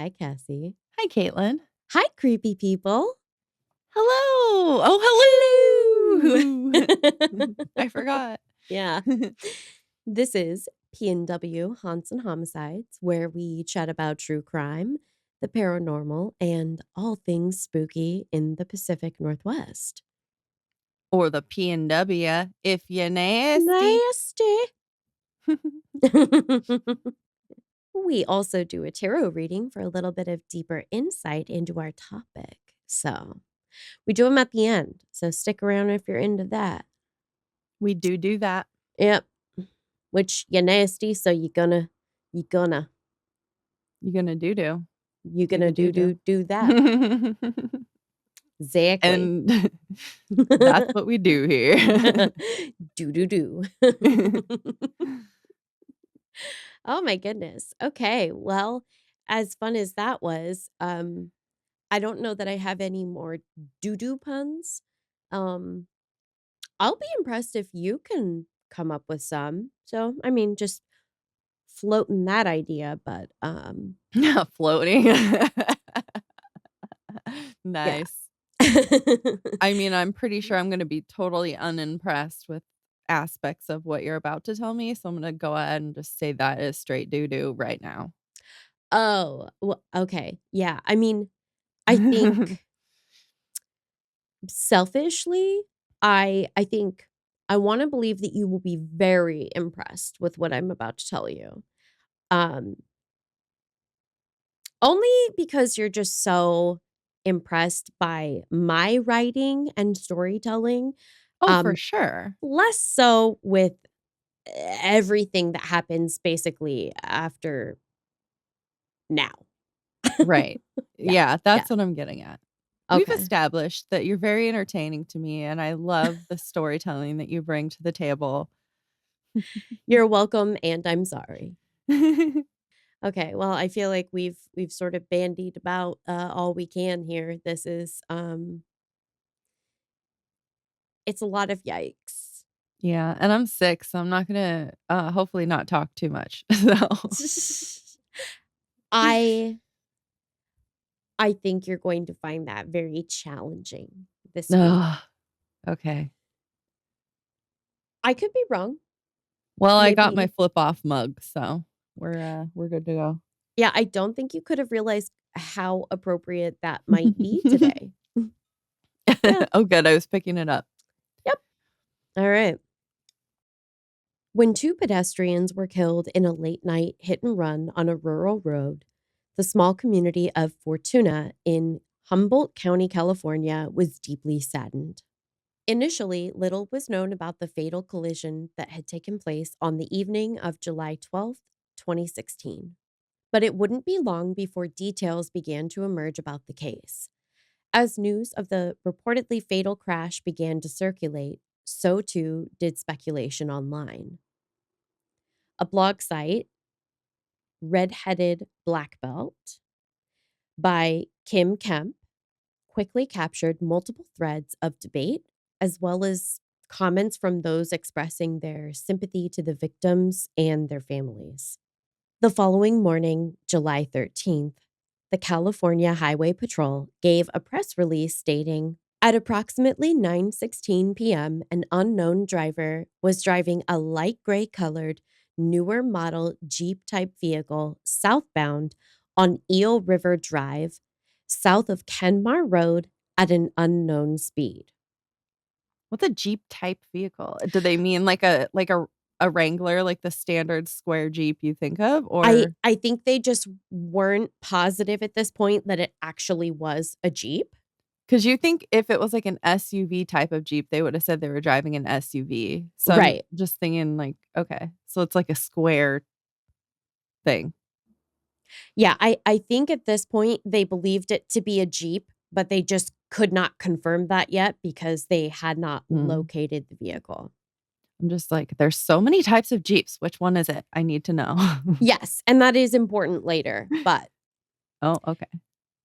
Hi, Cassie. Hi, Caitlin. Hi, creepy people. Hello. Oh, hello. I forgot. Yeah. This is PNW Haunts and Homicides, where we chat about true crime, the paranormal, and all things spooky in the Pacific Northwest. Or the PNW, if you're nasty. Nasty. We also do a tarot reading for a little bit of deeper insight into our topic. So we do them at the end. So stick around if you're into that. We do that. Yep. Which you're nasty, so you're gonna You're gonna do. do that. Exactly. And that's what we do here. do. Oh my goodness. Okay. Well, as fun as that was, I don't know that I have any more doo-doo puns. I'll be impressed if you can come up with some. So, I mean, just floating that idea, but Floating. yeah. Nice. I mean, I'm pretty sure I'm going to be totally unimpressed with aspects of what you're about to tell me. So I'm going to go ahead and just say that is straight doo-doo right now. Oh, well, okay. Yeah. I mean, I think selfishly, I think I want to believe that you will be very impressed with what I'm about to tell you. Only because you're just so impressed by my writing and storytelling. Oh, for sure. Less so with everything that happens basically after now. Right. Yeah, Yeah. that's what I'm getting at. We've Okay. established that you're very entertaining to me, and I love the storytelling that you bring to the table. You're welcome, and I'm sorry. Okay, well, I feel like we've sort of bandied about all we can here. This is it's a lot of yikes. Yeah, and I'm sick, so I'm not gonna hopefully not talk too much. So I think you're going to find that very challenging this week. Ugh, okay. I could be wrong. Well, I got my Maybe. flip off mug, so we're good to go. Yeah, I don't think you could have realized how appropriate that might be today. Yeah. Oh, good. I was picking it up. Yep. All right. When two pedestrians were killed in a late night hit and run on a rural road, the small community of Fortuna in Humboldt County, California, was deeply saddened. Initially, little was known about the fatal collision that had taken place on the evening of July 12th, 2016. But it wouldn't be long before details began to emerge about the case. As news of the reportedly fatal crash began to circulate, so too did speculation online. A blog site, Redheaded Black Belt, by Kim Kemp, quickly captured multiple threads of debate, as well as comments from those expressing their sympathy to the victims and their families. The following morning, July 13th, the California Highway Patrol gave a press release stating, at approximately 9:16 p.m., an unknown driver was driving a light gray colored, newer model Jeep-type vehicle southbound on Eel River Drive, south of Kenmar Road at an unknown speed. What's a Jeep type vehicle? Do they mean like a Wrangler, like the standard square Jeep you think of, or I think they just weren't positive at this point that it actually was a Jeep. because you think if it was like an SUV type of Jeep, they would have said they were driving an SUV. So I'm Right. just thinking like, okay, so it's like a square thing. Yeah, I think at this point they believed it to be a Jeep, but they just could not confirm that yet because they had not Mm. located the vehicle. I'm just like, there's so many types of Jeeps. Which one is it? I need to know. Yes, and that is important later, but Oh, okay.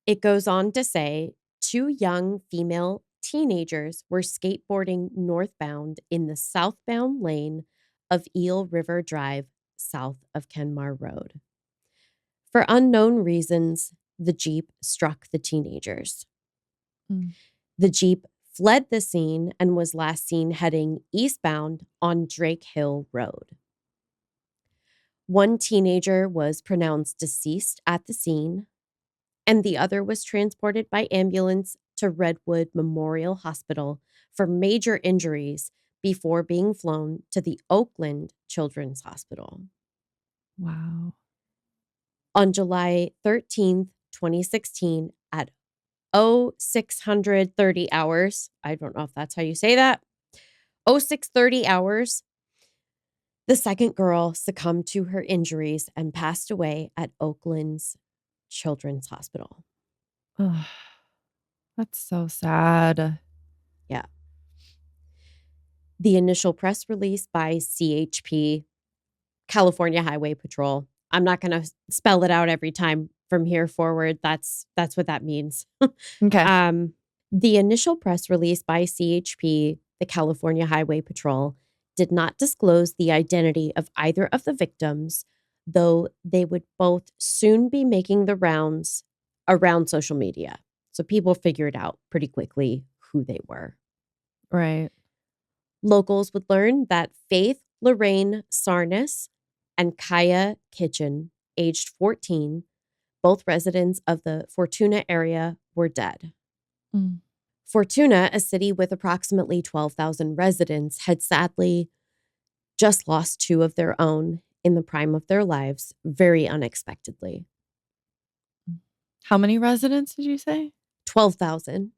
it goes on to say two young female teenagers were skateboarding northbound in the southbound lane of Eel River Drive, south of Kenmar Road. For unknown reasons, the Jeep struck the teenagers. Mm. The Jeep fled the scene and was last seen heading eastbound on Drake Hill Road. One teenager was pronounced deceased at the scene, and the other was transported by ambulance to Redwood Memorial Hospital for major injuries before being flown to the Oakland Children's Hospital. Wow. On July 13th, 2016, at 0630 hours, I don't know if that's how you say that, 0630 hours, the second girl succumbed to her injuries and passed away at Oakland's Children's Hospital. Ugh, that's so sad. Yeah. The initial press release by CHP, California Highway Patrol. I'm not going to spell it out every time from here forward. That's what that means. Okay. um, the initial press release by CHP, the California Highway Patrol, did not disclose the identity of either of the victims, though they would both soon be making the rounds around social media. So people figured out pretty quickly who they were. Right. Locals would learn that Faith Lorraine Tsarnas and Kiya Kitchen, aged 14, both residents of the Fortuna area, were dead. Mm. Fortuna, a city with approximately 12,000 residents, had sadly just lost two of their own in the prime of their lives very unexpectedly. How many residents did you say? 12,000.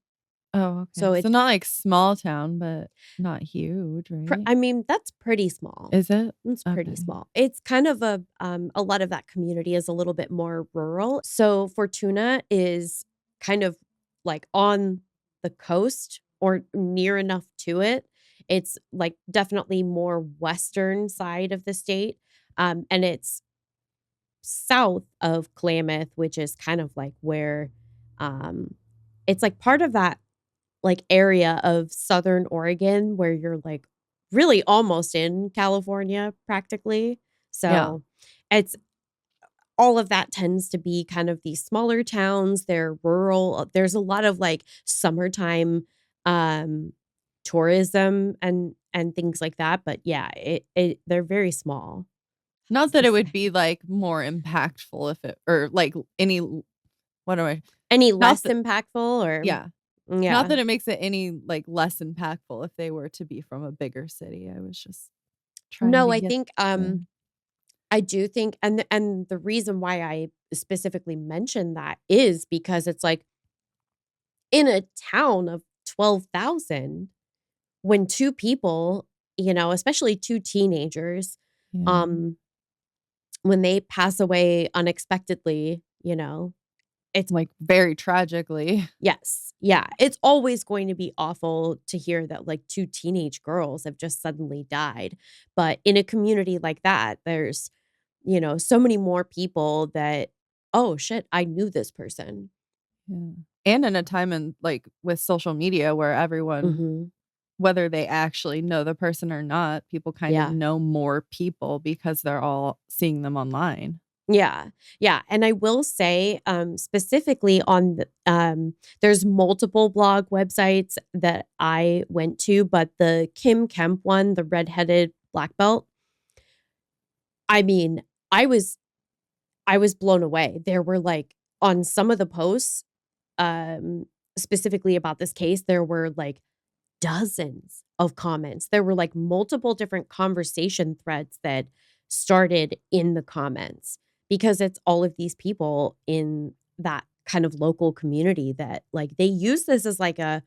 Oh, So okay. So not like small town, but not huge, right? I mean, that's pretty small. Is it? It's pretty Okay. small. It's kind of a lot of that community is a little bit more rural. So Fortuna is kind of like on the coast or near enough to it. It's like definitely more western side of the state. And it's south of Klamath, which is kind of like where um it's like part of that like area of Southern Oregon where you're like really almost in California practically. Yeah. So it's all of that tends to be kind of these smaller towns. They're rural. There's a lot of like summertime um tourism and things like that. But yeah, they're very small. Not Has that to it would say. be, like, more impactful if it or, like, any what am I Any not less that impactful or yeah. Not yeah. that it makes it any, like, less impactful if they were to be from a bigger city. I was just trying No, to I get think the I do think and the reason why I specifically mention that is because it's like in a town of 12,000 when two people, especially two teenagers, yeah. um, when they pass away unexpectedly, it's Like, very tragically. yes. Yeah, it's always going to be awful to hear that like two teenage girls have just suddenly died. But in a community like that, there's so many more people that, "Oh, shit, I knew this person." Yeah. And in a time in like, with social media where everyone, Mhm. whether they actually know the person or not, people kind of Yeah. know more people because they're all seeing them online. Yeah. Yeah, and I will say, specifically on there's multiple blog websites that I went to, but the Kim Kemp one, the redheaded black belt, I mean, I was I was blown away. There were, like on some of the posts, um, specifically about this case, there were, like, dozens of comments. There were, like, multiple different conversation threads that started in the comments because it's all of these people in that kind of local community that, like, they use this as, like, a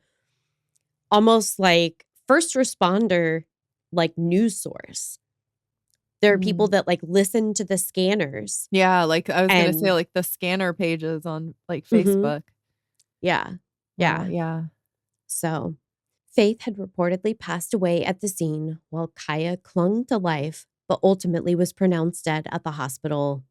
almost like first responder, like, news source. There are people Mm. that, like, listen to the scanners Yeah, like, I was gonna say, and like, the scanner pages on, like, mhm. Facebook. Yeah. Wow, Yeah. yeah. So, Faith had reportedly passed away at the scene while Kaya clung to life, but ultimately was pronounced dead at the hospital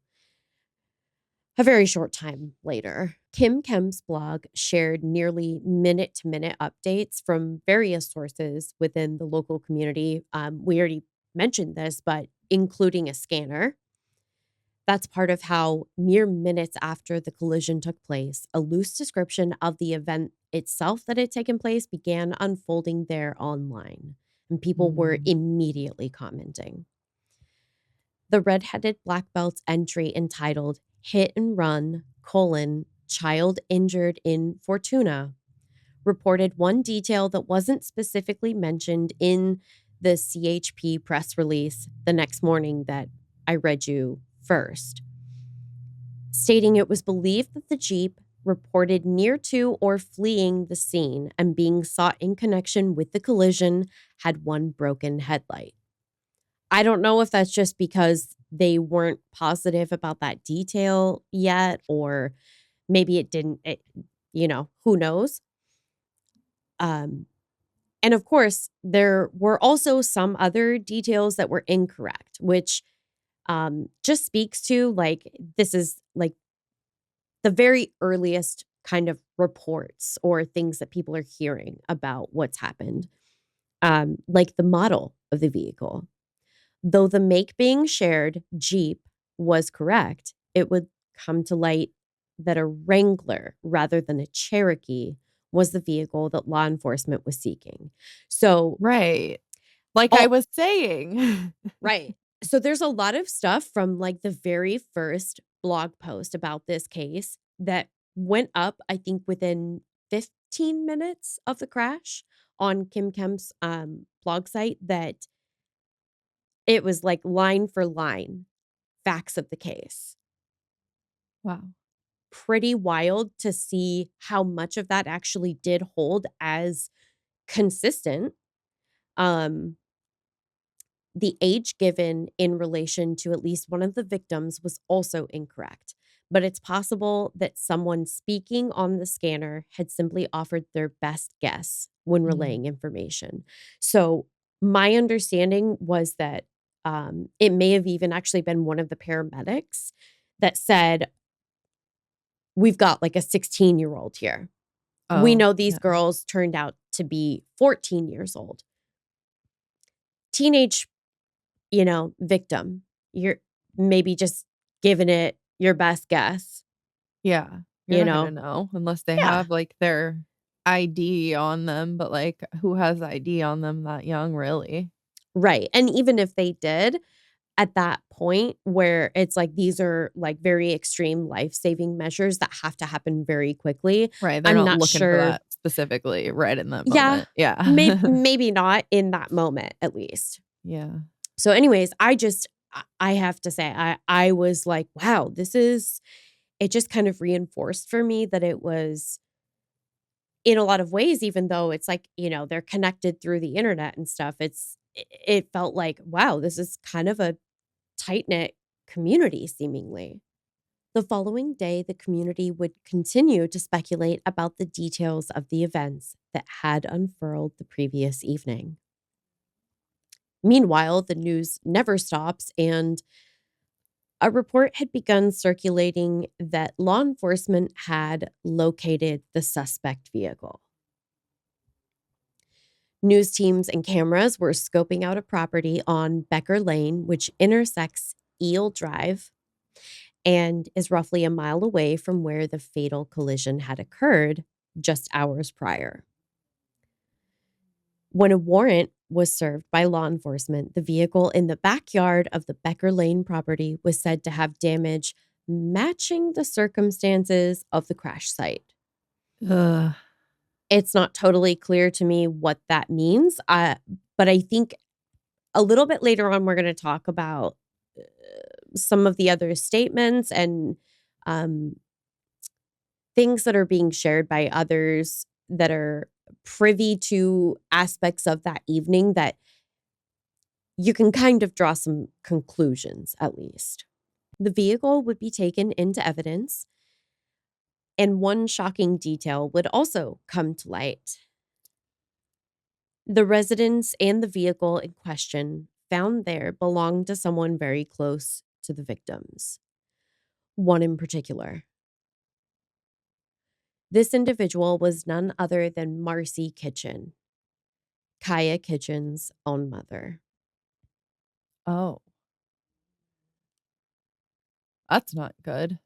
a very short time later. Kim Kem's blog shared nearly minute to minute updates from various sources within the local community. We already mentioned this, but including a scanner. That's part of how mere minutes after the collision took place, a loose description of the event itself that had taken place began unfolding there online, and people were Mm. immediately commenting. The redheaded black belt's entry entitled Hit and Run, child injured in Fortuna reported one detail that wasn't specifically mentioned in the CHP press release the next morning that I read you first, stating it was believed that the Jeep reported near to or fleeing the scene and being sought in connection with the collision had one broken headlight. I don't know if that's just because they weren't positive about that detail yet, or maybe it didn't, who knows? Um, and of course, there were also some other details that were incorrect, which just speaks to like, this is like the very earliest kind of reports or things that people are hearing about what's happened, like the model of the vehicle. Though the make being shared, Jeep, was correct, it would come to light that a Wrangler rather than a Cherokee was the vehicle that law enforcement was seeking. So, Right. Like I all was saying. right. So there's a lot of stuff from like the very first blog post about this case that went up, I think, within 15 minutes of the crash on Kim Kemp's blog site, that it was like line for line facts of the case. Wow. Pretty wild to see how much of that actually did hold as consistent. Um, the age given in relation to at least one of the victims was also incorrect, but it's possible that someone speaking on the scanner had simply offered their best guess when Mm. relaying information. So, my understanding was that it may have even actually been one of the paramedics that said, "We've got like a 16-year-old here. We Oh, know these yeah. girls turned out to be 14 years old. Teenage, victim. You're maybe just giving it your best guess, Yeah. You're you not gonna know?" know unless they Yeah. have, like, their ID on them, but, like, who has ID on them that young, really? Right. And even if they did, at that point where it's like these are like very extreme life-saving measures that have to happen very quickly, Right, they're I'm not not looking for sure. that specifically right in that Yeah, moment. Yeah. maybe not in that moment, at least. Yeah. So anyways, I have to say, I was like, "Wow, this is," it just kind of reinforced for me that it was, in a lot of ways, even though it's like, they're connected through the internet and stuff, it felt like, wow, this is kind of a tight-knit community seemingly. The following day, the community would continue to speculate about the details of the events that had unfurled the previous evening. Meanwhile, the news never stops, and a report had begun circulating that law enforcement had located the suspect vehicle. News teams and cameras were scoping out a property on Becker Lane, which intersects Eel Drive and is roughly a mile away from where the fatal collision had occurred just hours prior. When a warrant was served by law enforcement, the vehicle in the backyard of the Becker Lane property was said to have damage matching the circumstances of the crash site. Ugh. It's not totally clear to me what that means, but I think a little bit later on, we're going to talk about some of the other statements and um, things that are being shared by others that are privy to aspects of that evening that you can kind of draw some conclusions, at least. The vehicle would be taken into evidence, and one shocking detail would also come to light. The residence and the vehicle in question found there belonged to someone very close to the victims, one in particular. This individual was none other than Marci Kitchen, Kiya Kitchen's own mother. Oh. That's not good.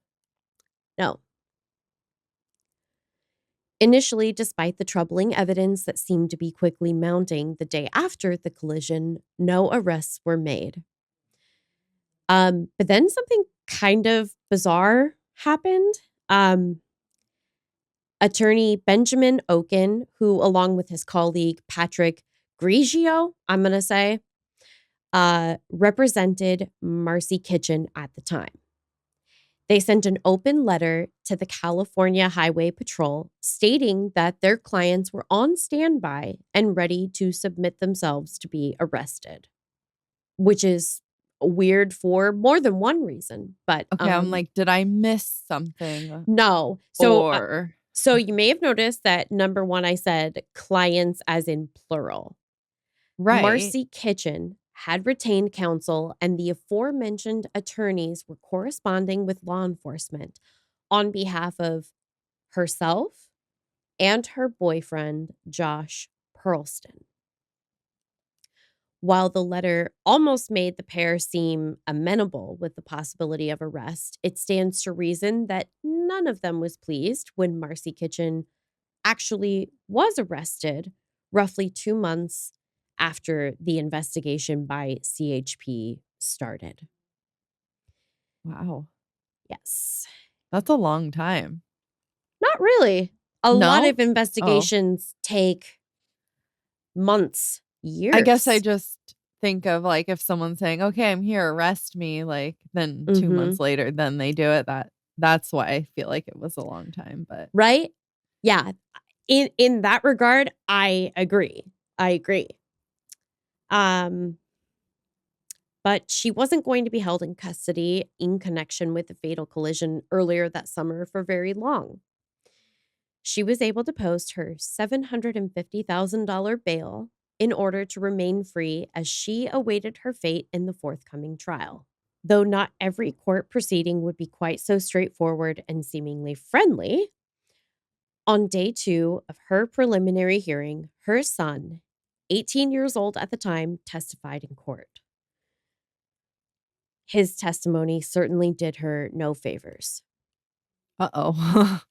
No. Initially, despite the troubling evidence that seemed to be quickly mounting the day after the collision, no arrests were made. But then something kind of bizarre happened. Um, Attorney Benjamin Oken, who, along with his colleague Patrick Grigio, I'm going to say, represented Marci Kitchen at the time. They sent an open letter to the California Highway Patrol stating that their clients were on standby and ready to submit themselves to be arrested, which is weird for more than one reason. But Okay, I'm like, did I miss something? no. Or So you may have noticed that number one, I said clients as in plural. right. Marci Kitchen had retained counsel, and the aforementioned attorneys were corresponding with law enforcement on behalf of herself and her boyfriend, Josh Pearlston. While the letter almost made the pair seem amenable with the possibility of arrest, it stands to reason that none of them was pleased when Marci Kitchen actually was arrested roughly 2 months after the investigation by CHP started. Wow. Yes. That's a long time. Not really. A lot No? of Oh. investigations take months, I guess I years. just think of, like, if someone's saying, "Okay, I'm here, arrest me," like, then 2 Mhm. months later, then they do it. That's why I feel like it was a long time, but Right? Yeah. In that regard, I agree. I agree. Um, but she wasn't going to be held in custody in connection with the fatal collision earlier that summer for very long. She was able to post her $750,000 bail in order to remain free as she awaited her fate in the forthcoming trial. Though not every court proceeding would be quite so straightforward and seemingly friendly, on day 2 of her preliminary hearing, her son, 18 years old at the time, testified in court. His testimony certainly did her no favors. uh-oh.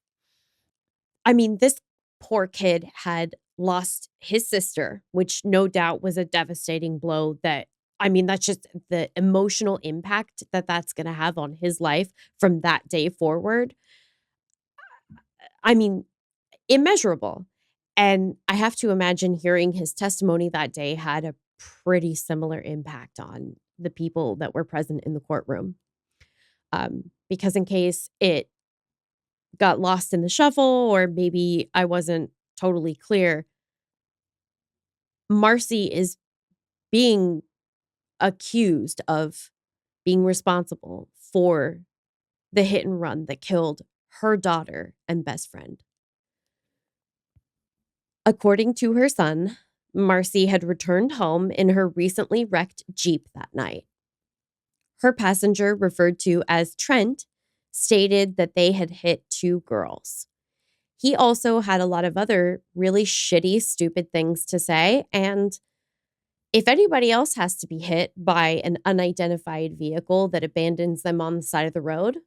I mean, this poor kid had lost his sister, which no doubt was a devastating blow that I mean, that's just the emotional impact that that's gonna have on his life from that day forward. I mean, immeasurable. And I have to imagine hearing his testimony that day had a pretty similar impact on the people that were present in the courtroom. Because in case it got lost in the shuffle or maybe I wasn't totally clear, Marcy is being accused of being responsible for the hit and run that killed her daughter and best friend. According to her son, Marcy had returned home in her recently wrecked Jeep that night. Her passenger, referred to as Trent, stated that they had hit 2 girls. He also had a lot of other really shitty, stupid things to say, and if anybody else has to be hit by an unidentified vehicle that abandons them on the side of the road,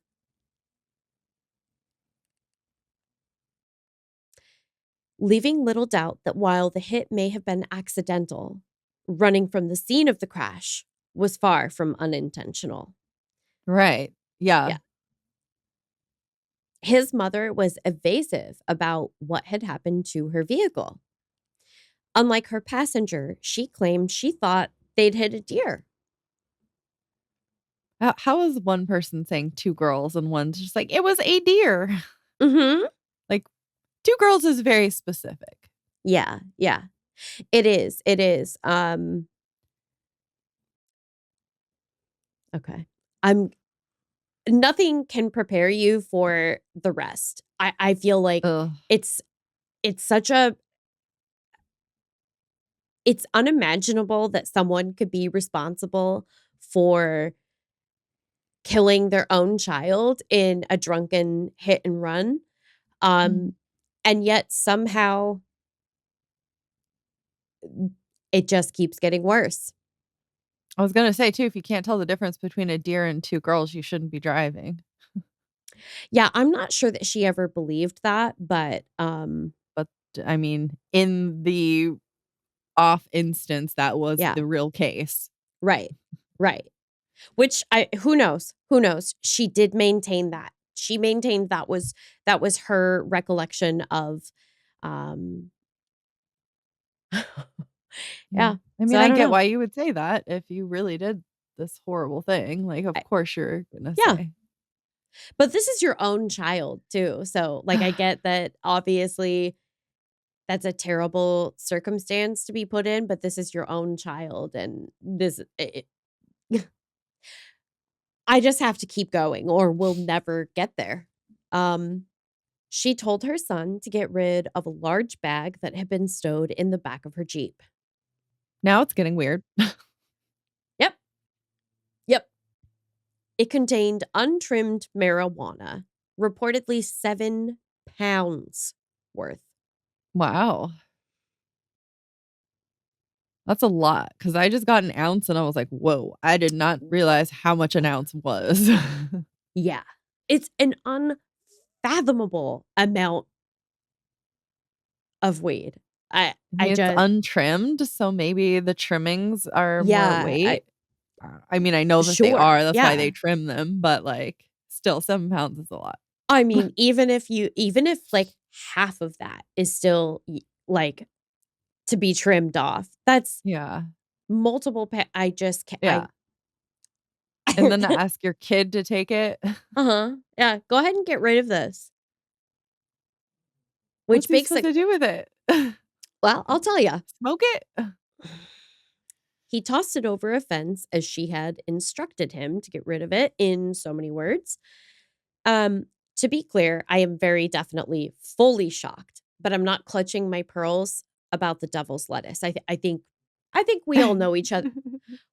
leaving little doubt that while the hit may have been accidental, running from the scene of the crash was far from unintentional. Right. Yeah. Yeah. His mother was evasive about what had happened to her vehicle. Unlike her passenger, she claimed she thought they'd hit a deer. How is one person saying 2 girls and one's just like, "It was a deer." Mhm. Like, 2 girls is very specific. Yeah, yeah. It is, it is. Okay. I'm Nothing can prepare you for the rest. I feel like Ugh. it's it's such a it's unimaginable that someone could be responsible for killing their own child in a drunken hit and run. Mhm. Um, and yet somehow it just keeps getting worse. I was gonna say too, if you can't tell the difference between a deer and 2 girls, you shouldn't be driving. Yeah, I'm not sure that she ever believed that, but, But, I mean, in the off instance, that was yeah, the real case. right, right. Which who knows? Who knows? She did maintain that. She maintained that was her recollection of, um Yeah. yeah, I so mean, I I don't get know. why you would say that if you really did this horrible thing, like, of I course you're gonna Yeah, say. but this is your own child too, so, like, I get that obviously that's a terrible circumstance to be put in, but this is your own child, and this it I just have to keep going or we'll never get there. Um, she told her son to get rid of a large bag that had been stowed in the back of her Jeep. Now it's getting weird. Yep, yep. It contained untrimmed marijuana, reportedly 7 pounds worth. Wow. That's a lot because I just got an ounce and I was like, "Whoa, I did not realize how much an ounce was." Yeah. It's an unfathomable amount of weed. I I mean, it's just untrimmed, so maybe the trimmings are more yeah, weight. I mean, I know that they sure, are, that's why they yeah. trim them, but, like, still 7 pounds is a lot. I mean, even if, like, half of that is still, like, to be trimmed off, that's Yeah, multiple I just can't yeah, and then to ask your kid to take it, Uh-huh, yeah, "Go ahead and get rid of this," what's which he makes supposed it to do with it? well, I'll tell you. Smoke it? He tossed it over a fence as she had instructed him to get rid of it in so many words. Um, to be clear, I am very definitely fully shocked, but I'm not clutching my pearls about the devil's lettuce. I think we all know each other.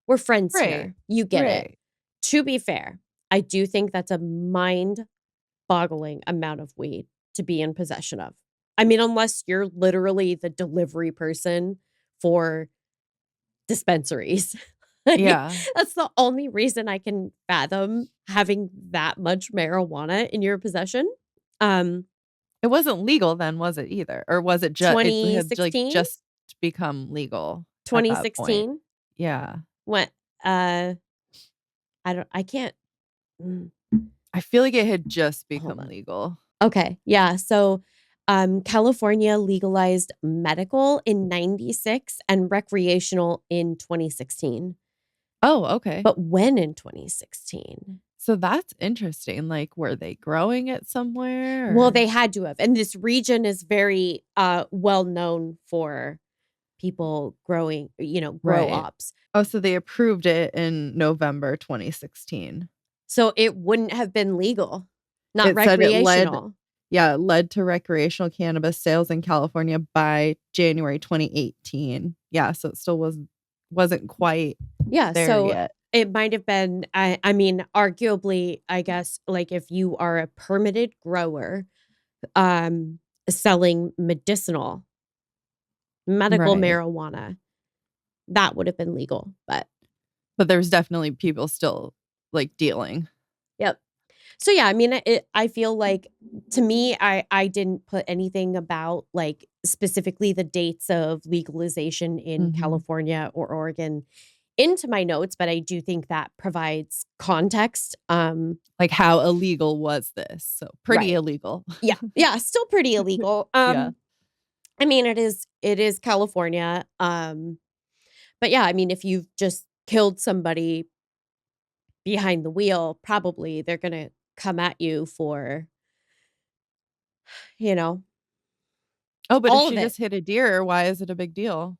We're friends Right, here. You get it. right. To be fair, I do think that's a mind-boggling amount of weed to be in possession of. I mean, unless you're literally the delivery person for dispensaries. Like, Yeah. that's the only reason I can fathom having that much marijuana in your possession. Um, It wasn't legal then, was it either? Or was it just it had, like, 2016? just become legal at that point? 2016 Yeah. went, I can't mm, I feel like it had just hold become on. legal. Okay, yeah, so, California legalized medical in '96 and recreational in 2016. Oh, okay. But when in 2016? So that's interesting, like, were they growing it somewhere Well, or they had to have, and this region is very, well known for people growing, grow right. ops. Oh, so they approved it in November 2016. So it wouldn't have been legal, not It said it led recreational. yeah, it led to recreational cannabis sales in California by January 2018. Yeah, so it still wasn't quite Yeah, there so yet. it might have been I mean, arguably, I guess, like, if you are a permitted grower, um, selling medical Right. marijuana, that would have been legal, but But there's definitely people still, like, dealing. yep. So, yeah, I mean, I feel like to me, I didn't put anything about, like, specifically the dates of legalization in Mhm. California or Oregon into my notes, but I do think that provides context. Like, how illegal was this? So, pretty Right. illegal. Yeah. Yeah, still pretty illegal. Yeah. I mean, it is California. But yeah, I mean, if you've just killed somebody behind the wheel, probably they're gonna come at you for, you know, Oh, but if all she of it. just hit a deer, why is it a big deal?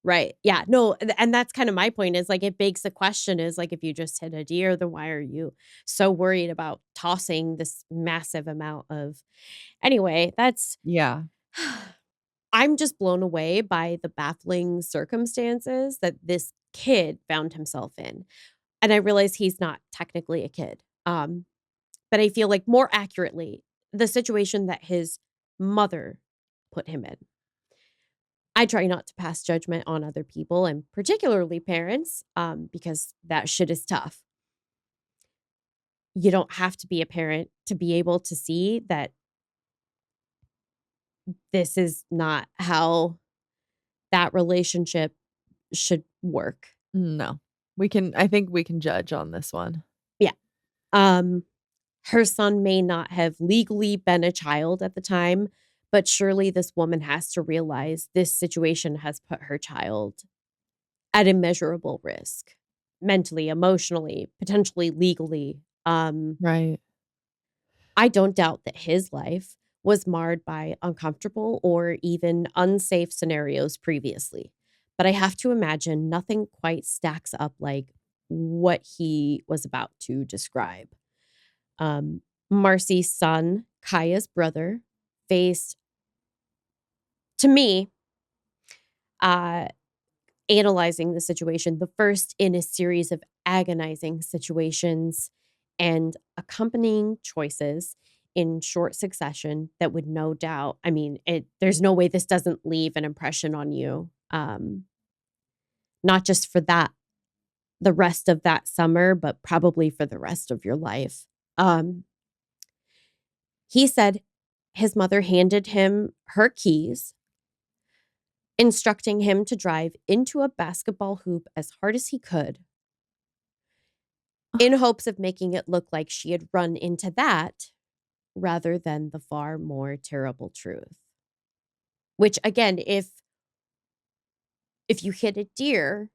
Right. Yeah. No, and that's kind of my point is like it begs the question is like if you just hit a deer, then why are you so worried about tossing this massive amount of anyway, that's Yeah. I'm just blown away by the baffling circumstances that this kid found himself in. And I realize he's not technically a kid. But I feel like more accurately, the situation that his mother put him in. I try not to pass judgment on other people and particularly parents, because that shit is tough. You don't have to be a parent to be able to see that this is not how that relationship should work. No. I think we can judge on this one. Yeah. Um, Her son may not have legally been a child at the time, but surely this woman has to realize this situation has put her child at immeasurable risk, mentally, emotionally, potentially legally. Right. I don't doubt that his life was marred by uncomfortable or even unsafe scenarios previously. But I have to imagine nothing quite stacks up like what he was about to describe. Um, Marcy's son, Kiya's brother, faced, to me, uh, analyzing the situation, the first in a series of agonizing situations and accompanying choices in short succession that would no doubt, I mean, there's no way this doesn't leave an impression on you. Not just for the rest of that summer, but probably for the rest of your life. Um, he said his mother handed him her keys, instructing him to drive into a basketball hoop as hard as he could in hopes of making it look like she had run into that rather than the far more terrible truth. Which again, if you hit a deer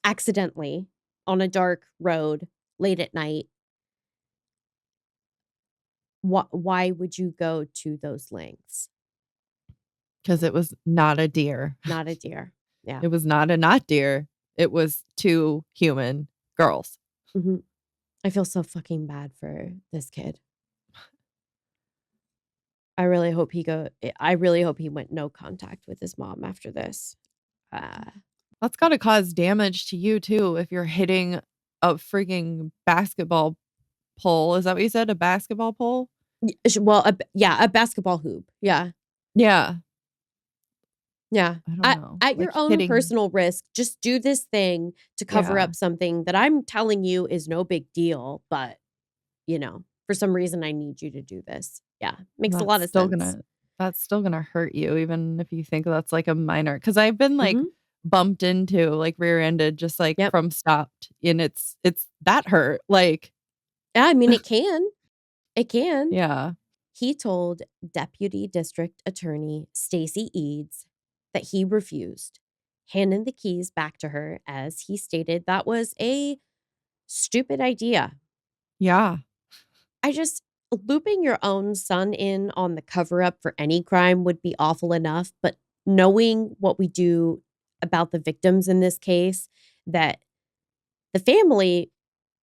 accidentally on a dark road late at night, why would you go to those lengths? 'Cause it was not a deer. Not a deer. Yeah. It was not a not deer. It was 2 human girls. Mhm. I feel so fucking bad for this kid. I really hope he went no contact with his mom after this. Uh, That's gotta cause damage to you too if you're hitting a freaking basketball pole. Is that what you said? A basketball pole? well, a basketball hoop. Yeah. Yeah. Yeah. I don't know. At Like your own hitting personal risk, just do this thing to cover yeah. up something that I'm telling you is no big deal, but, for some reason I need you to do this. Yeah. Makes a lot of sense. That's still gonna hurt you even if you think that's like a minor. Because 'cause I've been, like, Mhm. bumped into, like, rear-ended just, like, Yep. from stopped, and it's that hurt, like Yeah, I mean, it can. It can. yeah. He told Deputy District Attorney Stacy Eads that he refused, handing the keys back to her as he stated that was a stupid idea. Yeah. I just looping your own son in on the cover up for any crime would be awful enough, but knowing what we do about the victims in this case, that the family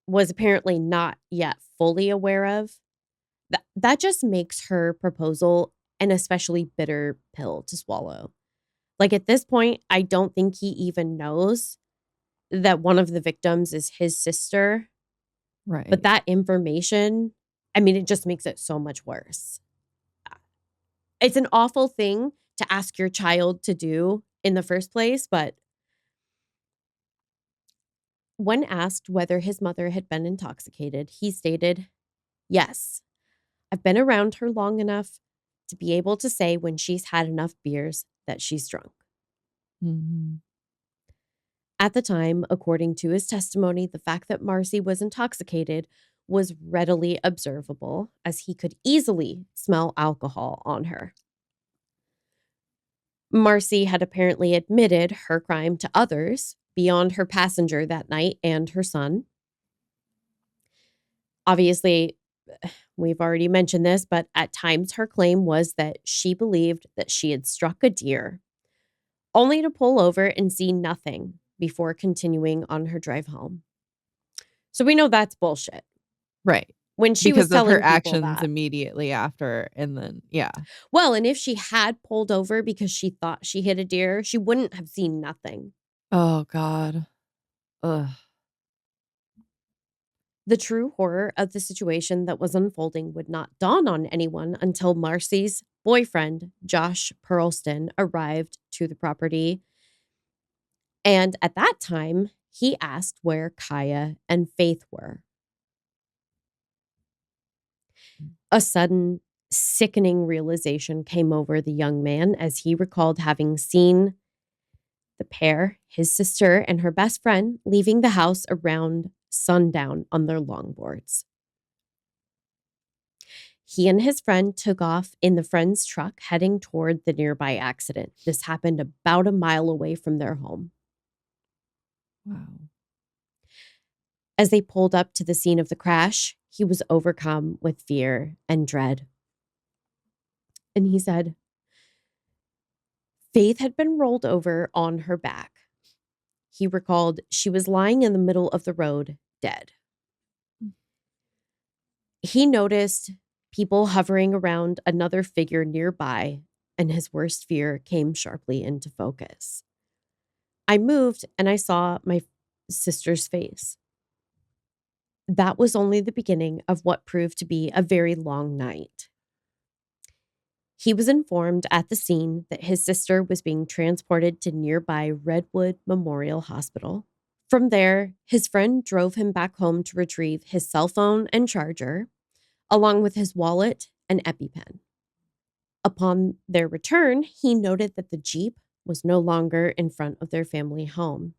was apparently not yet fully aware of, that just makes her proposal an especially bitter pill to swallow. Like at this point, I don't think he even knows that one of the victims is his sister, but Right. that information, I mean, it just makes it so much worse. It's an awful thing to ask your child to do in the first place, but when asked whether his mother had been intoxicated, he stated, "Yes, I've been around her long enough to be able to say when she's had enough beers that she's drunk." Mhm. At the time, according to his testimony, the fact that Marcy was intoxicated was readily observable as he could easily smell alcohol on her. Marcy had apparently admitted her crime to others beyond her passenger that night and her son. Obviously, we've already mentioned this, but at times her claim was that she believed that she had struck a deer, only to pull over and see nothing before continuing on her drive home. So we know that's bullshit. Right. When she was Because of her telling people actions that. immediately after, and then yeah. Well, and if she had pulled over because she thought she hit a deer, she wouldn't have seen nothing. Oh god. Ugh. The true horror of the situation that was unfolding would not dawn on anyone until Marcy's boyfriend, Josh Pearlston, arrived to the property. And at that time, he asked where Kiya and Faith were. A sudden, sickening realization came over the young man as he recalled having seen the pair, his sister and her best friend, leaving the house around sundown on their longboards. He and his friend took off in the friend's truck heading toward the nearby accident. This happened about a mile away from their home. Wow. As they pulled up to the scene of the crash, he was overcome with fear and dread. And he said, Faith had been rolled over on her back. He recalled she was lying in the middle of the road, dead. He noticed people hovering around another figure nearby, and his worst fear came sharply into focus. I moved and I saw my sister's face. That was only the beginning of what proved to be a very long night. He was informed at the scene that his sister was being transported to nearby Redwood Memorial Hospital. From there, his friend drove him back home to retrieve his cell phone and charger, along with his wallet and EpiPen. Upon their return, he noted that the Jeep was no longer in front of their family home.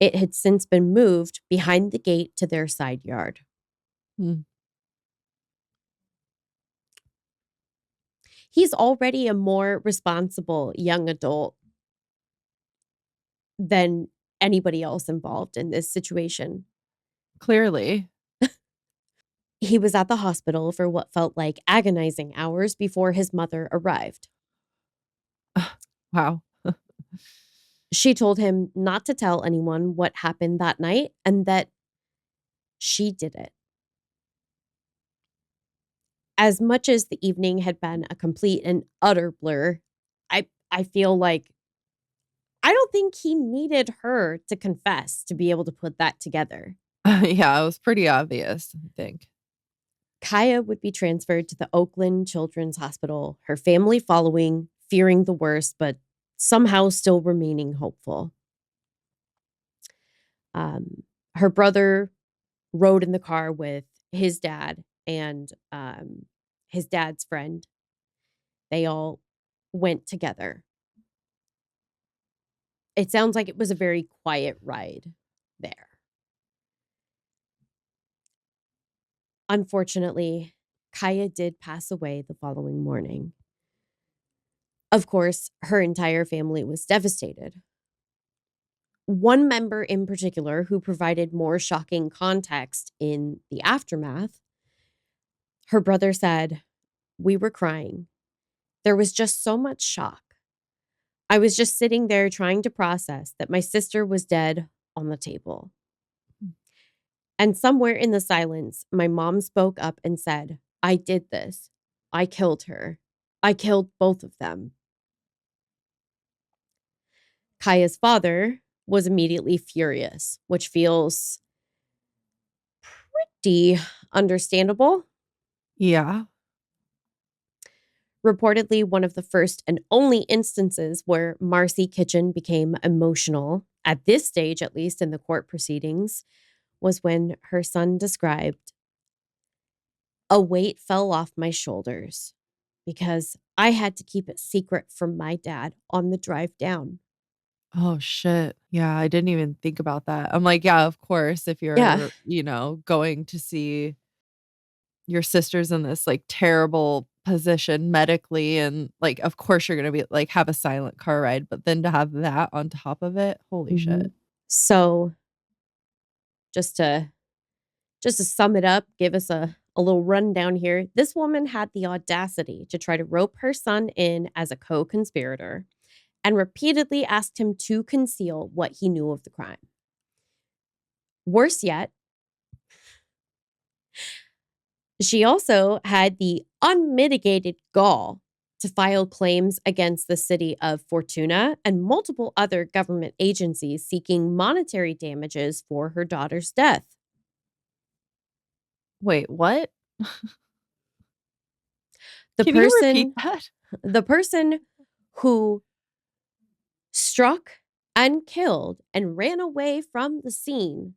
It had since been moved behind the gate to their side yard. Hmm. He's already a more responsible young adult than anybody else involved in this situation. Clearly. He was at the hospital for what felt like agonizing hours before his mother arrived. Wow. She told him not to tell anyone what happened that night and that she did it. As much as the evening had been a complete and utter blur, I feel like I don't think he needed her to confess to be able to put that together. Yeah, it was pretty obvious, I think. Kiya would be transferred to the Oakland Children's Hospital, her family following, fearing the worst, but somehow still remaining hopeful. Her brother rode in the car with his dad and his dad's friend. They all went together. It sounds like it was a very quiet ride there. Unfortunately, Kiya did pass away the following morning. Of course, her entire family was devastated. One member in particular who provided more shocking context in the aftermath, her brother said, "We were crying. There was just so much shock. I was just sitting there trying to process that my sister was dead on the table. And somewhere in the silence, my mom spoke up and said, 'I did this. I killed her. I killed both of them.'" Kiya's father was immediately furious, which feels pretty understandable. Yeah. Reportedly, one of the first and only instances where Marci Kitchen became emotional, at this stage at least in the court proceedings, was when her son described, "A weight fell off my shoulders because I had to keep it secret from my dad on the drive down." Oh, shit. Yeah, I didn't even think about that. I'm like, yeah, of course, if Yeah. you're, going to see your sister's in this, like, terrible position medically and, like, of course, you're gonna be like, have a silent car ride, but then to have that on top of it, holy Mhm. shit. So just to sum it up, give us a little rundown here. This woman had the audacity to try to rope her son in as a co-conspirator and repeatedly asked him to conceal what he knew of the crime. Worse yet, she also had the unmitigated gall to file claims against the city of Fortuna and multiple other government agencies seeking monetary damages for her daughter's death. Wait, what? The Can you repeat person that? The person who struck and killed and ran away from the scene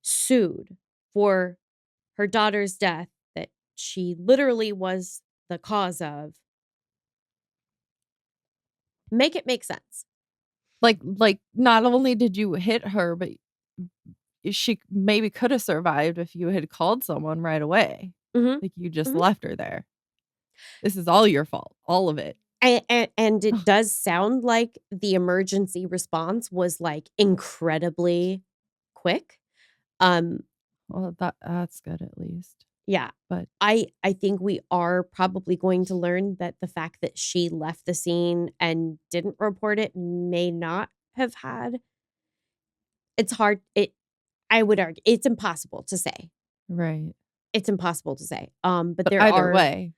sued for her daughter's death that she literally was the cause of. Make it make sense. Like, not only did you hit her, but she maybe could have survived if you had called someone right away. Mhm, Like, you just mhm. left her there. This is all your fault, all of it. And it does sound like the emergency response was, like, incredibly quick. Um, Well, that's good at least. yeah. But I think we are probably going to learn that the fact that she left the scene and didn't report it may not have had it's hard it I would argue it's impossible to say. right. It's impossible to say. But But there either are way.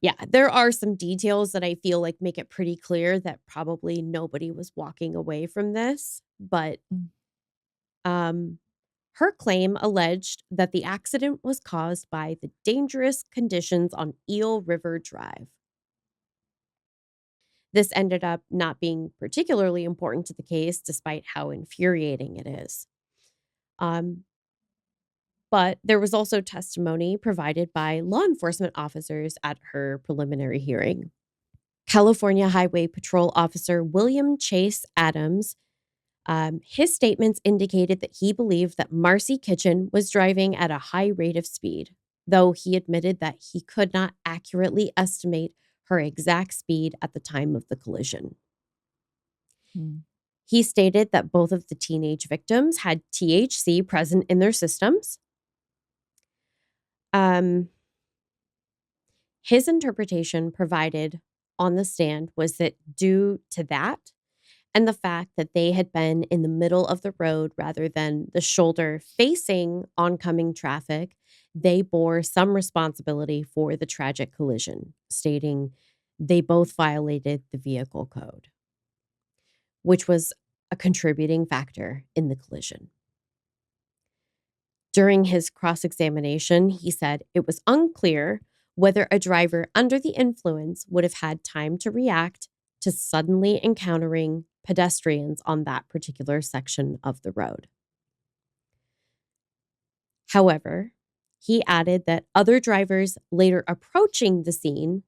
yeah, there are some details that I feel like make it pretty clear that probably nobody was walking away from this, but Mm. um her claim alleged that the accident was caused by the dangerous conditions on Eel River Drive. This ended up not being particularly important to the case, despite how infuriating it is. Um, but there was also testimony provided by law enforcement officers at her preliminary hearing. California Highway Patrol Officer William Chase Adams, his statements indicated that he believed that Marci Kitchen was driving at a high rate of speed, though he admitted that he could not accurately estimate her exact speed at the time of the collision. Mm. He stated that both of the teenage victims had THC present in their systems. Um, his interpretation provided on the stand was that due to that and the fact that they had been in the middle of the road rather than the shoulder facing oncoming traffic, they bore some responsibility for the tragic collision, stating they both violated the vehicle code, which was a contributing factor in the collision. During his cross examination, he said it was unclear whether a driver under the influence would have had time to react to suddenly encountering pedestrians on that particular section of the road. However, he added that other drivers later approaching the scene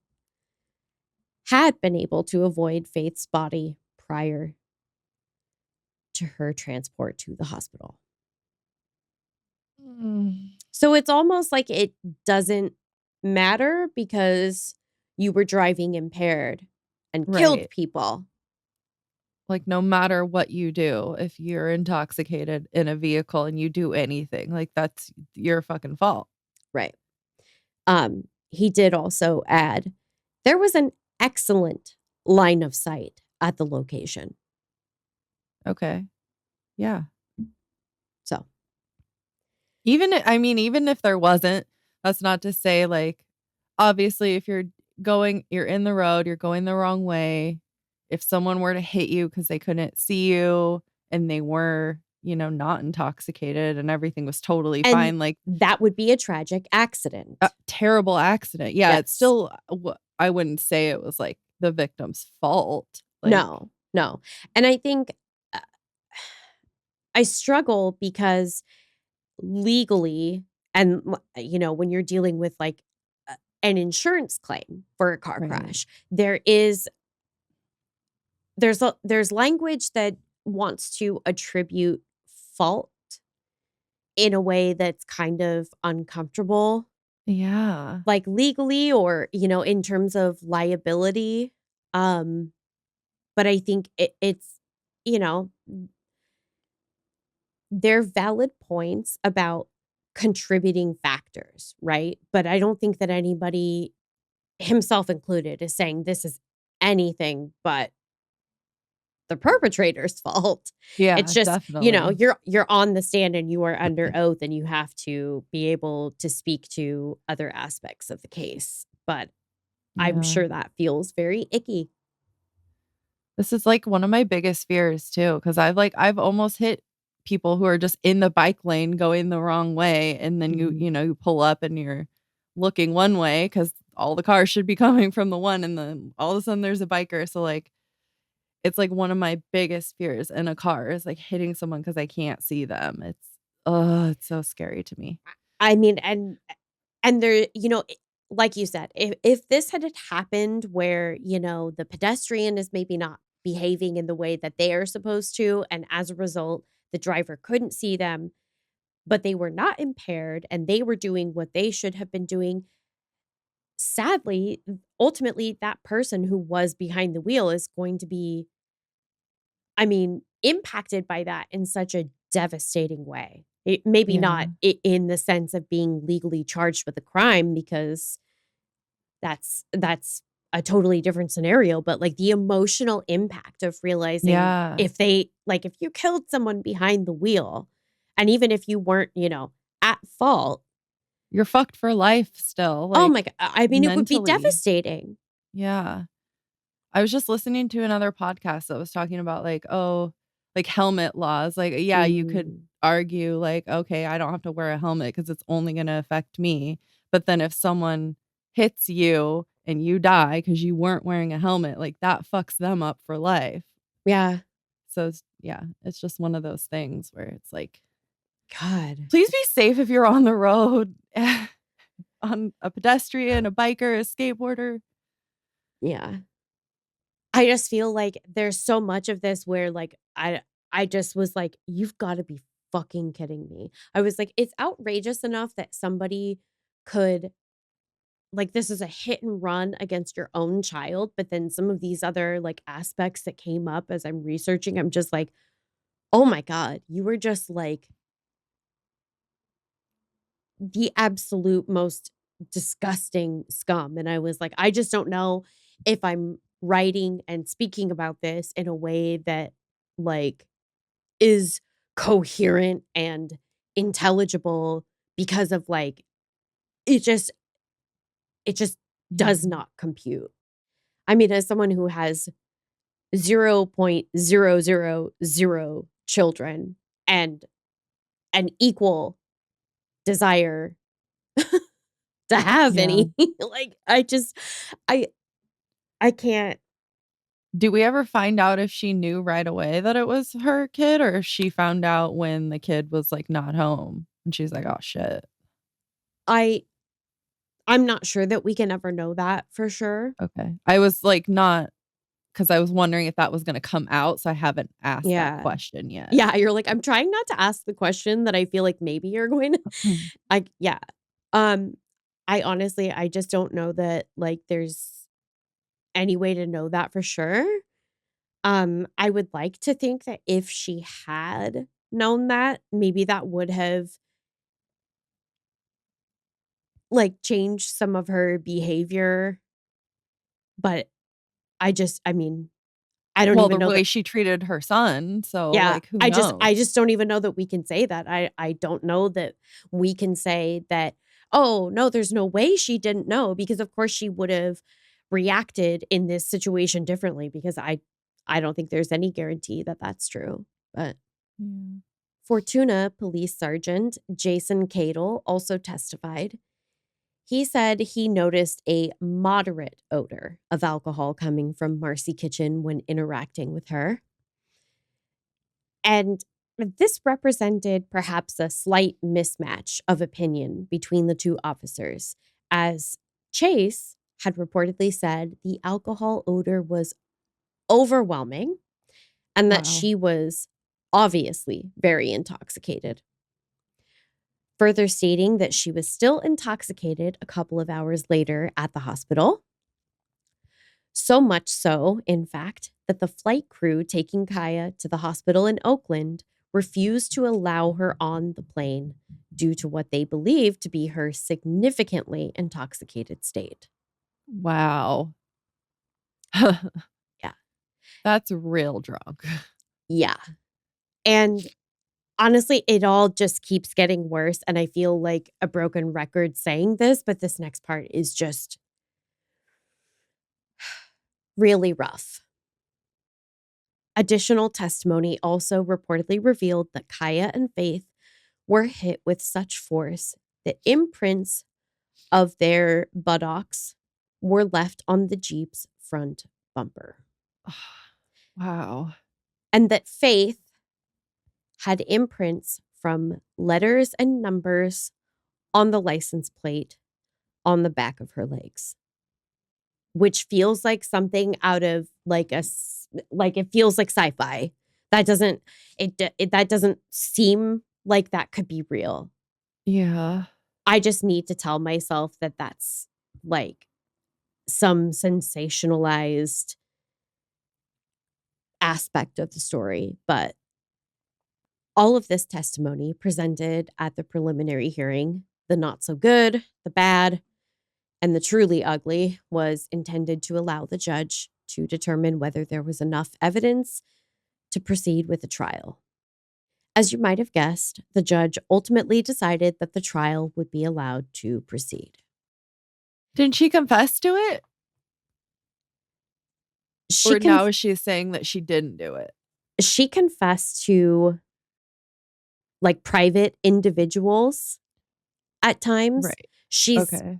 had been able to avoid Faith's body prior to her transport to the hospital. Mm. So it's almost like it doesn't matter because you were driving impaired and killed Right. people. Like, no matter what you do, if you're intoxicated in a vehicle and you do anything, like, that's your fucking fault. Right. He did also add there was an excellent line of sight at the location. Okay. Yeah. So, Even if there wasn't, that's not to say, like, obviously, if you're in the road, you're going the wrong way, if someone were to hit you because they couldn't see you and they were, not intoxicated and everything was totally and fine, like, that would be a tragic a accident. terrible accident. Yeah, it's Yes. still I wouldn't say it was, like, the victim's fault, like. No, no. And I think uh, I struggle because legally and when you're dealing with like an insurance claim for a car Right. crash, there's language that wants to attribute fault in a way that's kind of uncomfortable, Yeah. like legally or in terms of liability. um but I think it's you know they're valid points about contributing factors, right? But I don't think that anybody, himself included, is saying this is anything but the perpetrator's fault. It's Yeah, just, definitely. you're on the stand and you are under oath and you have to be able to speak to other aspects of the case. But I'm Yeah. sure that feels very icky. This is, like, one of my biggest fears too, because I've almost hit people who are just in the bike lane going the wrong way, and then Mhm. you pull up and you're looking one way because all the cars should be coming from the one, and then all of a sudden there's a biker. So like it's like one of my biggest fears in a car is like hitting someone because I can't see them. It's so scary to me. I mean, and there, like you said, if this had happened where, the pedestrian is maybe not behaving in the way that they are supposed to, and as a result, the driver couldn't see them, but they were not impaired and they were doing what they should have been doing. Sadly, ultimately, that person who was behind the wheel is going to be, I mean, impacted by that in such a devastating way. Maybe not Yeah. in the sense of being legally charged with a crime, because that's a totally different scenario, but, like, the emotional impact of realizing Yeah. if you killed someone behind the wheel, and even if you weren't, at fault, You're fucked for life still, oh my like, god, I mean, it would be mentally. devastating. Yeah. I was just listening to another podcast that was talking about, like, oh, like, helmet laws. Like, yeah, you could Mm, argue, like, "Okay, I don't have to wear a helmet because it's only gonna affect me." But then if someone hits you and you die because you weren't wearing a helmet, like, that fucks them up for life. yeah, So it's yeah, it's just one of those things where it's like, God, please be safe if you're on the road, on a pedestrian, a biker, a skateboarder. yeah. I just feel like there's so much of this where, like, I just was like, "You've gotta be fucking kidding me." I was like, "It's outrageous enough that somebody could, like, this is a hit and run against your own child," but then some of these other, like, aspects that came up as I'm researching, I'm just like, "Oh my god, you were just, like, the absolute most disgusting scum," and I was like, "I just don't know if I'm writing and speaking about this in a way that, like, is coherent and intelligible, because of, like, it just it just does Yeah. not compute." I mean, as someone who has 0.0000 children and an equal desire to have Yeah. any, like, I I can't. Do we ever find out if she knew right away that it was her kid, or if she found out when the kid was, like, not home and she's like, "Oh, shit." I I'm not sure that we can ever know that for sure. Okay. I was, like, not, because I was wondering if that was gonna come out, so I haven't asked that Yeah. question yet. Yeah, you're like, "I'm trying not to ask the question that I feel like maybe you're going to." Mm. Yeah. Um, I honestly, I just don't know that, like, there's any way to know that for sure. I would like to think that if she had known that, maybe that would have, like, changed some of her behavior, but I mean, I don't Well, even the know way that. she treated her son, so, Yeah, like, who I just knows? don't even know that we can say that. I don't know that we can say that, "Oh, no, there's no way she didn't know," because of course she would've reacted in this situation differently, because I don't think there's any guarantee that that's true. But Yeah. Fortuna Police Sergeant Jason Cadle also testified. He said he noticed a moderate odor of alcohol coming from Marci Kitchen when interacting with her. And this represented perhaps a slight mismatch of opinion between the two officers, as Chase had reportedly said the alcohol odor was overwhelming and that Wow. she was obviously very intoxicated, further stating that she was still intoxicated a couple of hours later at the hospital. So much so, in fact, that the flight crew taking Kiya to the hospital in Oakland refused to allow her on the plane due to what they believed to be her significantly intoxicated state. Wow. Yeah. That's real drunk. Yeah. And honestly, it all just keeps getting worse. And I feel like a broken record saying this, but this next part is just really rough. Additional testimony also reportedly revealed that Kiya and Faith were hit with such force that imprints of their buttocks were left on the Jeep's front bumper. Wow. And that Faith had imprints from letters and numbers on the license plate on the back of her legs, which feels like something out of like it feels like sci-fi. That doesn't that doesn't seem like that could be real. Yeah. I just need to tell myself that that's like some sensationalized aspect of the story, but all of this testimony presented at the preliminary hearing, the not so good, the bad, and the truly ugly, was intended to allow the judge to determine whether there was enough evidence to proceed with the trial. As you might have guessed, the judge ultimately decided that the trial would be allowed to proceed. Didn't she confess to it? She Or now conf- is she saying that she didn't do it? she confessed to like private individuals at times. Right. She's Okay.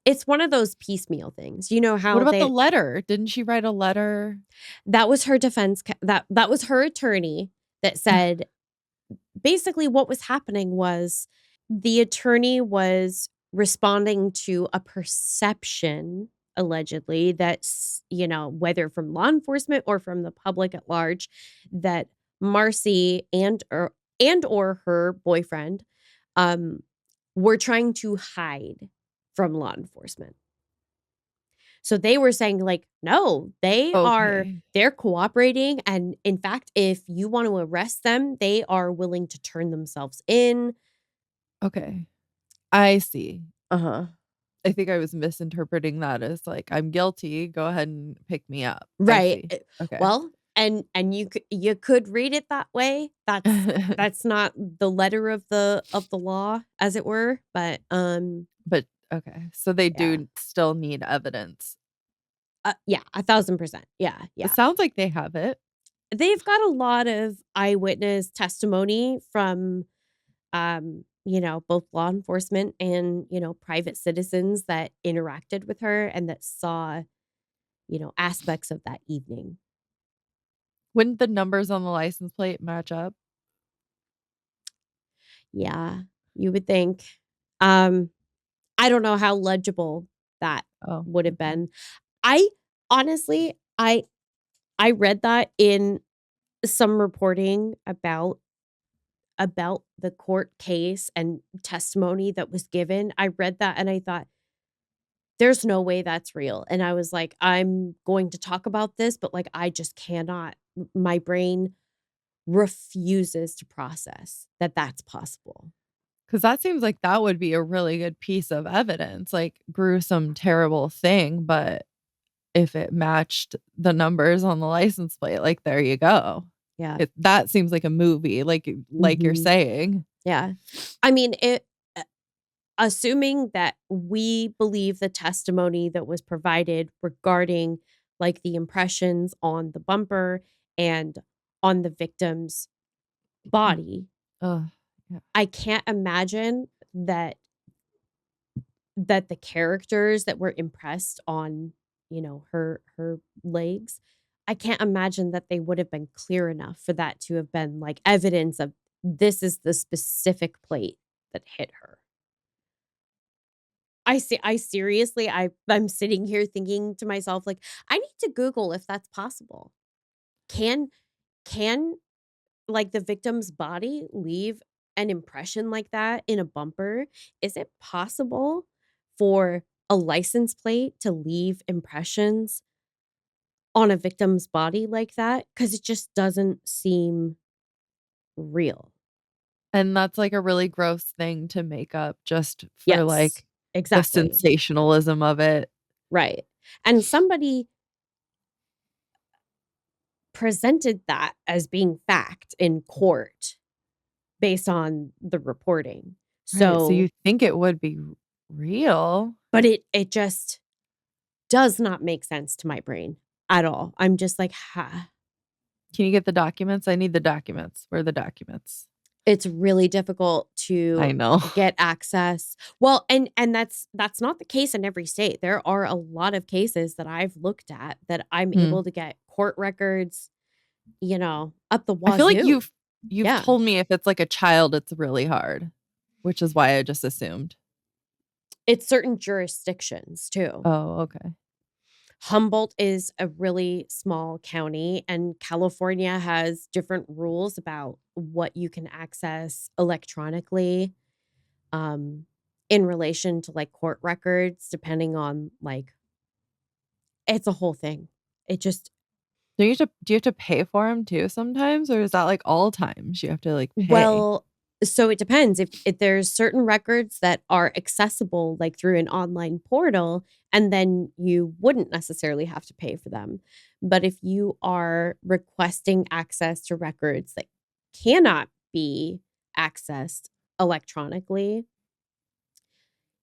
it's one of those piecemeal things. You know What how about the they letter? Didn't she write a letter? that was her defense that was her attorney that said basically what was happening was the attorney was responding to a perception allegedly that's, whether from law enforcement or from the public at large, that Marci and or her boyfriend um were trying to hide from law enforcement. So they were saying like, no, Okay. they're cooperating. And in fact, if you want to arrest them, they are willing to turn themselves in. Okay. I see. Uh-huh. I think I was misinterpreting that as like, I'm guilty. Go ahead and pick me up. I Right. see. Okay. Well, and you could read it that way. That's not the letter of the law, as it were. But But okay. So they yeah. do still need evidence. Yeah, 1,000%. Yeah, It yeah. sounds like they have it. They've got a lot of eyewitness testimony from both law enforcement and, private citizens that interacted with her and that saw, aspects of that evening. Wouldn't the numbers on the license plate match up? Yeah, you would think. Um, I don't know how legible that Oh, would have okay. been. I honestly, I read that in some reporting about the court case and testimony that was given. I read that and I thought, there's no way that's real. And I was like, I'm going to talk about this, but like, I just cannot. My brain refuses to process that that's possible. 'Cause that seems like that would be a really good piece of evidence, like, gruesome, terrible thing, but if it matched the numbers on the license plate, like, there you go. Yeah. That seems like a movie, like you're Mhm. saying. Yeah. I mean, uh, assuming that we believe the testimony that was provided regarding like the impressions on the bumper and on the victim's Mm. body, Ugh, yeah. I can't imagine that the characters that were impressed on, her legs, I can't imagine that they would have been clear enough for that to have been like evidence of this is the specific plate that hit her. I seriously, I'm sitting here thinking to myself like, I need to Google if that's possible. Can can like the victim's body leave an impression like that in a bumper? Is it possible for a license plate to leave impressions on a victim's body like that? Because it just doesn't seem real. And that's, like, a really gross thing to make up just for, Yes, like, the exactly. sensationalism of it. Right. And somebody presented that as being fact in court based on the reporting. Right, so So, you think it would be real. but it just does not make sense to my brain at all. I'm just like, "Ha." Can you get the documents? I need the documents. Where are the documents? It's really difficult I to know. get access. Well, and that's not the case in every state. There are a lot of cases that I've looked at that I'm Hmm. able to get court records, up the I feel like wazoo. you've Yeah. told me if it's like a child, it's really hard, which is why I just assumed. It's certain jurisdictions too. Oh, okay. Humboldt is a really small county, and California has different rules about what you can access electronically, um, in relation to, like, court records, depending on, like it's a whole thing. It just Do you have to pay for them too sometimes, or is that like all times you have to like pay? Well, so it depends. If there's certain records that are accessible, like, through an online portal, and then you wouldn't necessarily have to pay for them. But if you are requesting access to records that cannot be accessed electronically,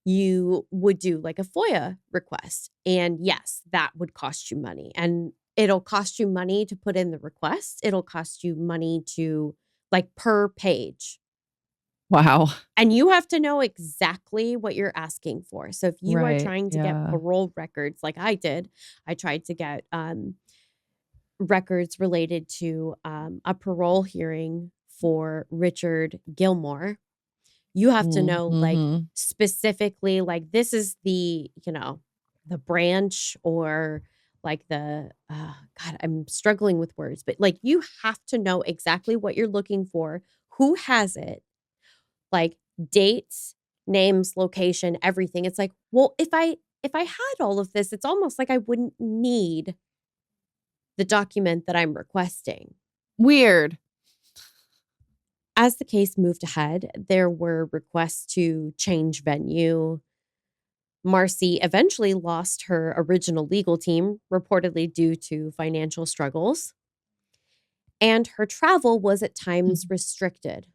you would do, like, a FOIA request, and yes, that would cost you money, and it'll cost you money to put in the request, it'll cost you money to like, per page. Wow. And you have to know exactly what you're asking for. So if you are Right. trying to get Yeah. parole records like I did, I tried to get, records related to, a parole hearing for Richard Gilmore. You have to know, like, Mhm. specifically, like, this is the branch or, like, God, I'm struggling with words, but, like, you have to know exactly what you're looking for, who has it, like, dates, names, location, everything. It's like, well, if I had all of this, it's almost like I wouldn't need the document that I'm requesting. Weird. As the case moved ahead, there were requests to change venue. Marci eventually lost her original legal team, reportedly due to financial struggles, and her travel was at times Mhm. restricted.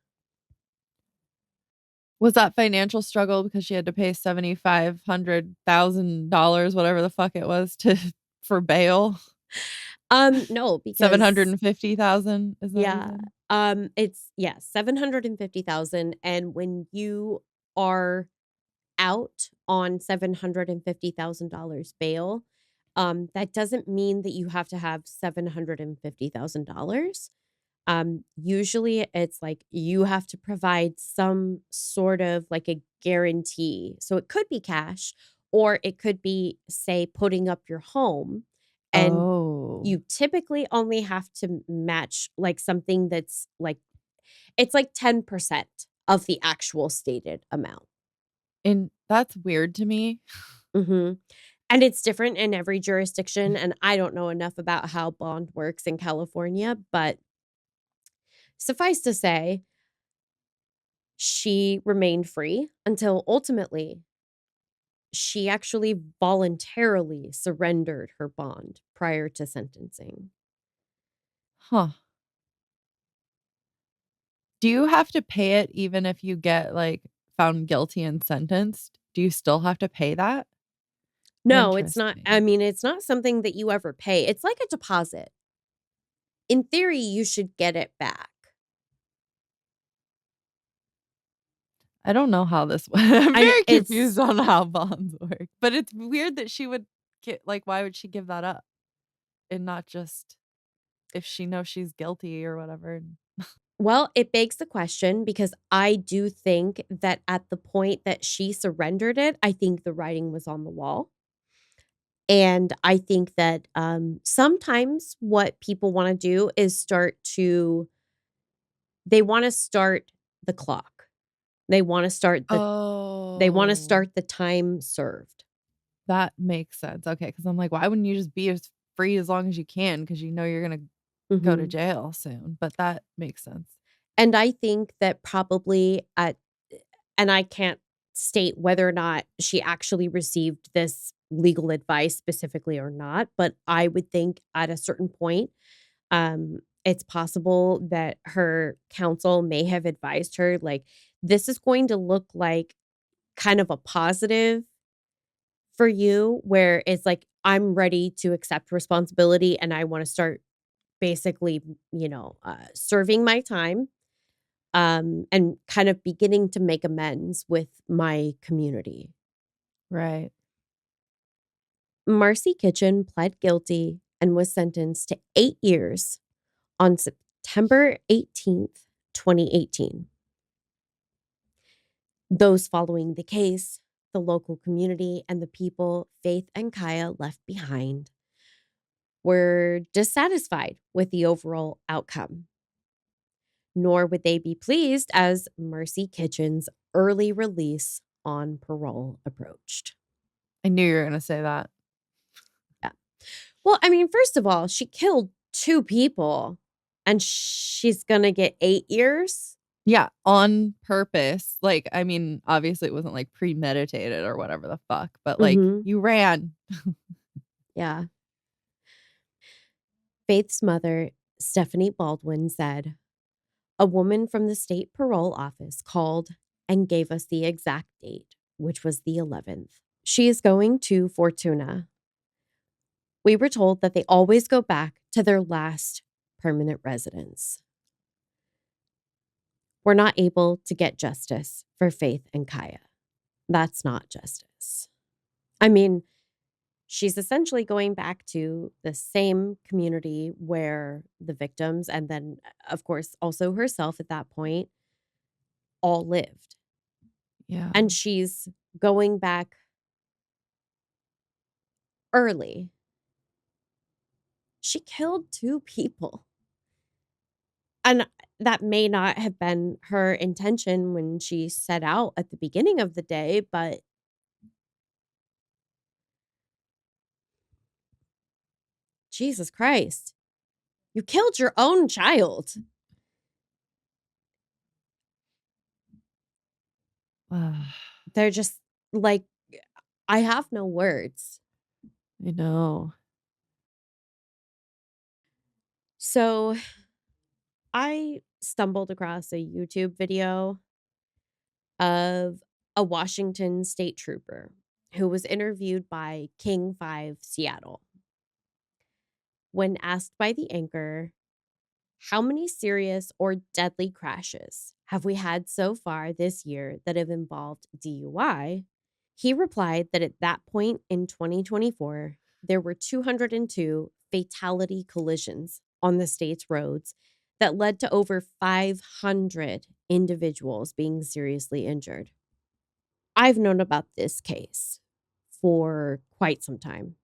Was that financial struggle because she had to pay $7,500,000, whatever the fuck it was, to for bail? No, because 750,000, is that what you yeah, said? it's yeah, 750,000, and when you are out on $750,000 bail, that doesn't mean that you have to have $750,000. Usually it's like you have to provide some sort of like a guarantee. So it could be cash or it could be, say, putting up your home. And Oh, you typically only have to match like something that's like, it's like 10% of the actual stated amount. and that's weird to me. Mhm. And it's different in every jurisdiction. And I don't know enough about how bond works in California, but suffice to say, she remained free until ultimately she actually voluntarily surrendered her bond prior to sentencing. Huh. Do you have to pay it even if you get, like, found guilty and sentenced? Do you still have to pay that? No, it's not. I Interesting. mean, it's not something that you ever pay. It's like a deposit. In theory, you should get it back. I don't know how this I'm And very confused it's on how bonds work, but it's weird that she would get like, why would she give that up? And not just if she knows she's guilty or whatever. well, it begs the question because I do think that at the point that she surrendered it, I think the writing was on the wall. And I think that sometimes what people want to do is they want to start the clock. They want to start Oh, the time served. that makes sense. Okay, because 'cause I'm like, why wouldn't you just be as free as long as you can? Because you know you're gonna go to Mhm. jail soon, but that makes sense. And I think that probably and I can't state whether or not she actually received this legal advice specifically or not, but I would think at a certain point, it's possible that her counsel may have advised her, like, this is going to look like kind of a positive for you, where it's like, I'm ready to accept responsibility and I want to start basically, serving my time. and kind of beginning to make amends with my community. Right. Marci Kitchen pled guilty and was sentenced to 8 years on September 18th, 2018. Those following the case, the local community, and the people Faith and Kiya left behind were dissatisfied with the overall outcome. Nor would they be pleased as Marci Kitchen's early release on parole approached. I knew you were gonna say that. Yeah. Well, I mean, first of all, she killed 2 people and she's gonna get 8 years? Yeah, on purpose. Like, I mean, obviously, it wasn't, like, premeditated or whatever the fuck, but, like, Mhm. you ran. Yeah. Faith's mother, Stephanie Baldwin, said, "A woman from the state parole office called and gave us the exact date, which was the 11th. She is going to Fortuna. We were told that they always go back to their last permanent residence. We're not able to get justice for Faith and Kiya. That's not justice." I mean, she's essentially going back to the same community where the victims and then, of course, also herself at that point all lived. Yeah. And she's going back early. She killed 2 people. And that may not have been her intention when she set out at the beginning of the day, but Jesus Christ, you killed your own child. They're just like, I have no words. I know. So I stumbled across a YouTube video of a Washington state trooper who was interviewed by King 5 Seattle. When asked by the anchor, "How many serious or deadly crashes have we had so far this year that have involved DUI?" He replied that at that point in 2024, there were 202 fatality collisions on the state's roads that led to over 500 individuals being seriously injured. I've known about this case for quite some time,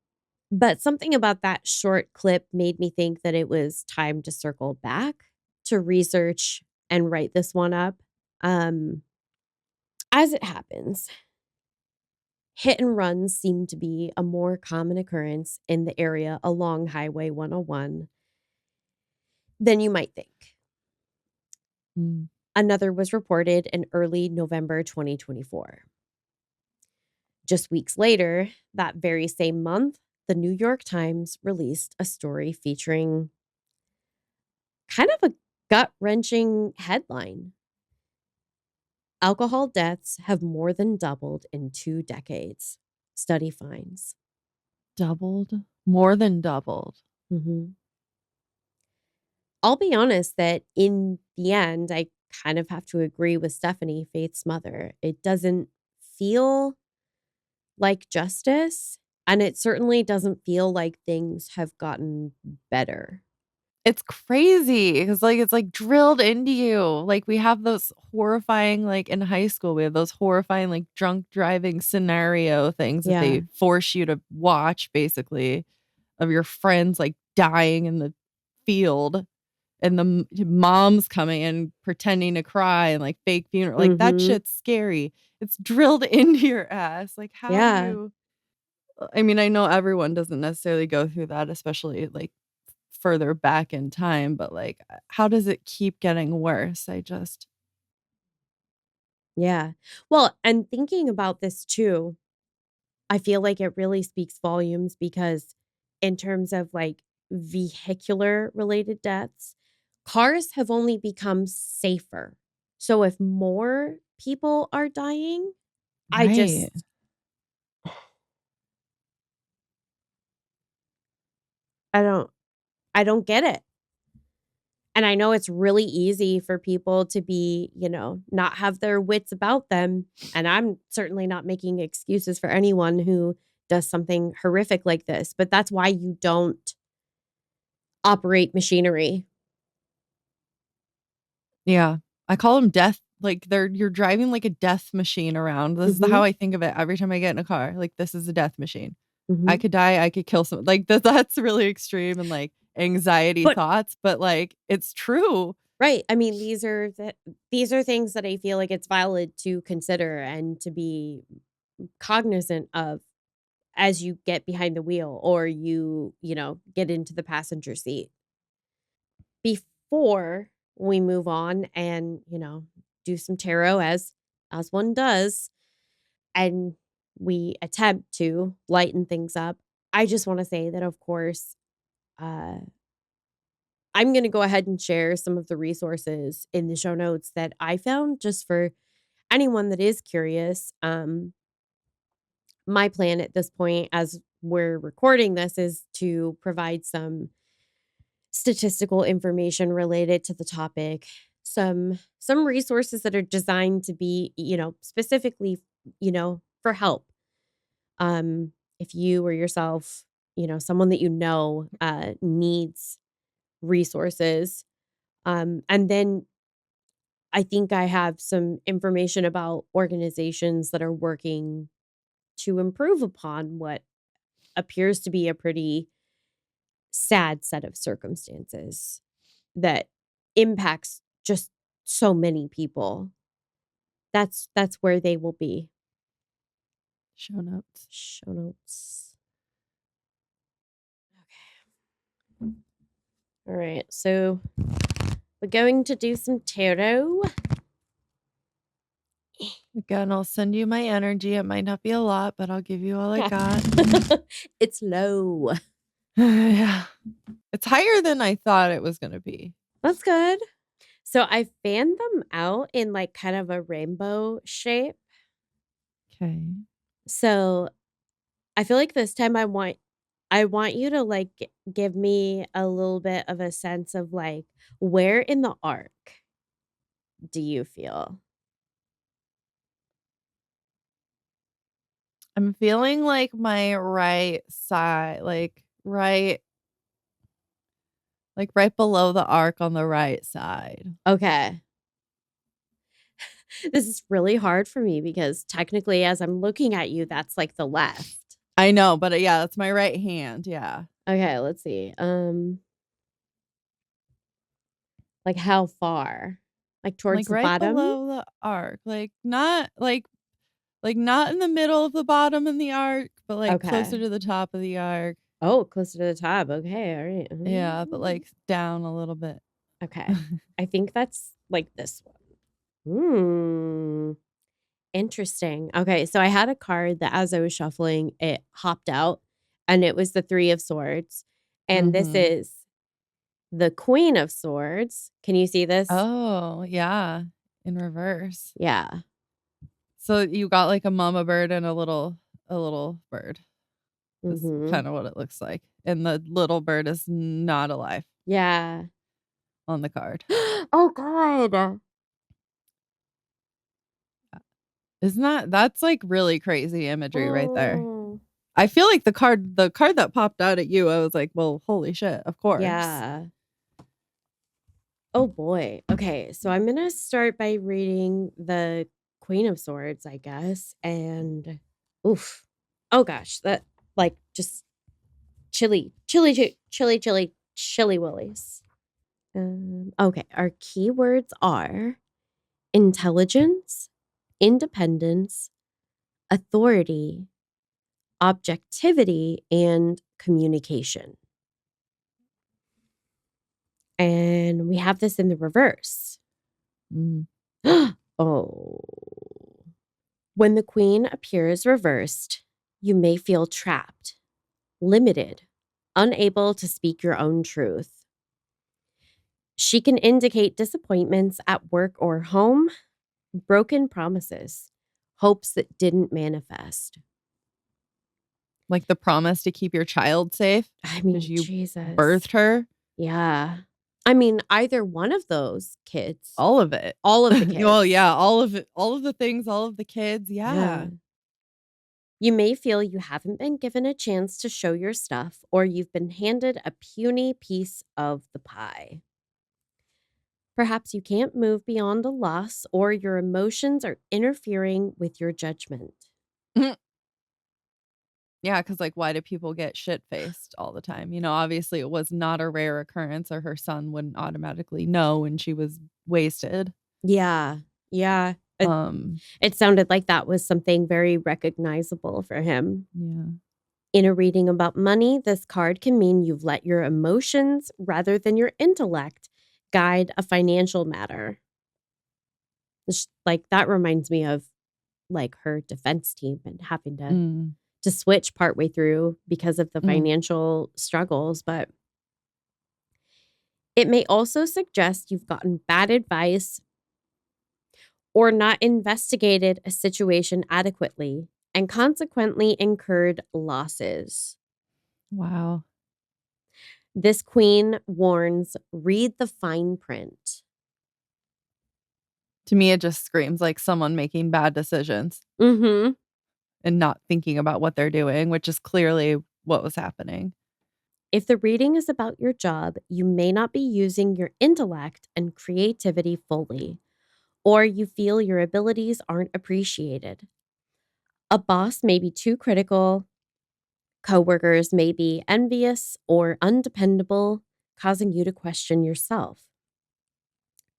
but something about that short clip made me think that it was time to circle back to research and write this one up. Um, as it happens, hit and runs seem to be a more common occurrence in the area along Highway 101 than you might think. Mm. Another was reported in early November 2024. Just weeks later, that very same month, the New York Times released a story featuring kind of a gut wrenching headline: "Alcohol deaths have more than doubled in 2 decades. Study finds." Doubled? More than doubled. Mhm. I'll be honest that in the end, I kind of have to agree with Stephanie, Faith's mother. It doesn't feel like justice, and it certainly doesn't feel like things have gotten better. It's crazy because, like, it's, like, drilled into you. Like, we have those horrifying, like, in high school, we have those horrifying, like, drunk driving scenario things that Yeah. they force you to watch, basically, of your friends, like, dying in the field and the moms coming in pretending to cry and, like, fake funeral. Like, that Mhm. shit's scary. It's drilled into your ass. Like, how do Yeah. you I mean, I know everyone doesn't necessarily go through that, especially, like, further back in time, but, like, how does it keep getting worse? I just Yeah. Well, and thinking about this too, I feel like it really speaks volumes because in terms of like vehicular related deaths, cars have only become safer. So if more people are dying, I Right. just I don't I don't get it. And I know it's really easy for people to be, not have their wits about them. And I'm certainly not making excuses for anyone who does something horrific like this, but that's why you don't operate machinery. Yeah. I call them death like, you're driving like a death machine around. This is how Mhm. I think of it every time I get in a car. Like, this is a death machine. I Mhm. could die, I could kill someone. Like, that's really extreme and, like, anxiety But thoughts, but, like, it's true. right, I mean, these are things that I feel like it's valid to consider and to be cognizant of as you get behind the wheel or get into the passenger seat. Before we move on and, do some tarot as one does, and we attempt to lighten things up, I just wanna say that, of course, uh, I'm gonna go ahead and share some of the resources in the show notes that I found just for anyone that is curious. My plan at this point, as we're recording this, is to provide some statistical information related to the topic, some resources that are designed to be, specifically, for help. If you or yourself, someone that needs resources. And then I think I have some information about organizations that are working to improve upon what appears to be a pretty sad set of circumstances that impacts just so many people. That's where they will be. Show notes. Show notes. All right. So we're going to do some tarot. Again, I'll send you my energy. It might not be a lot, but I'll give you all I got. It's low. Yeah. It's higher than I thought it was gonna be. That's good. So I fanned them out in like kind of a rainbow shape. Okay. So I feel like this time I want you to like give me a little bit of a sense of like where in the arc do you feel? I'm feeling like my right side, right below the arc on the right side. Okay. This is really hard for me because technically as I'm looking at you that's like the left. I know, but, yeah, that's my right hand, yeah. Okay, let's see. Like how far? Like towards Like, the right bottom? below the arc, not in the middle of the bottom in the arc, but, like, closer Okay. to the top of the arc. Oh, closer to the top. Okay, all right. Yeah, but, like, down a little bit. Okay. I think that's like this one. Hmm. Interesting. Okay, so I had a card that as I was shuffling, it hopped out and it was the 3 of swords. And this Mhm. is the Queen of Swords. Can you see this? Oh, yeah, in reverse. Yeah. So you got, like, a mama bird and a little bird. Is Mhm. kinda what it looks like, and the little bird is not alive Yeah. on the card. Oh god. Isn't that's, like, really crazy imagery right there. Oh. I feel like the card that popped out at you, I was like, "Well, holy shit, of course." Yeah. Oh boy. Okay, so I'm gonna start by reading the Queen of Swords, I guess. And oof. Oh gosh, that like just chilly willies. Okay, our keywords are intelligence, independence, authority, objectivity, and communication. And we have this in the reverse. Mm. Oh. When the queen appears reversed, you may feel trapped, limited, unable to speak your own truth. She can indicate disappointments at work or home, broken promises, hopes that didn't manifest. Like, the promise to keep your child safe I because mean, you Jesus. birthed her. Yeah. I mean, either one of those kids. All of it. All of the Well, kids. yeah, all of it, all of the things, all of the kids, Yeah. yeah. You may feel you haven't been given a chance to show your stuff, or you've been handed a puny piece of the pie. Perhaps you can't move beyond a loss, or your emotions are interfering with your judgment. Yeah, because like, why do people get shit-faced all the time? You know, obviously, it was not a rare occurrence, or her son wouldn't automatically know when she was wasted. Yeah. Yeah. Um, It sounded like that was something very recognizable for him. yeah. In a reading about money, this card can mean you've let your emotions rather than your intellect guide a financial matter. Like that reminds me of like her defense team and having Mm, to switch partway through because of the mm. financial struggles, but it may also suggest you've gotten bad advice or not investigated a situation adequately and consequently incurred losses. Wow. This queen warns, read the fine print. To me, it just screams like someone making bad decisions Mhm. and not thinking about what they're doing, which is clearly what was happening. If the reading is about your job, you may not be using your intellect and creativity fully, or you feel your abilities aren't appreciated. A boss may be too critical, coworkers may be envious or undependable, causing you to question yourself.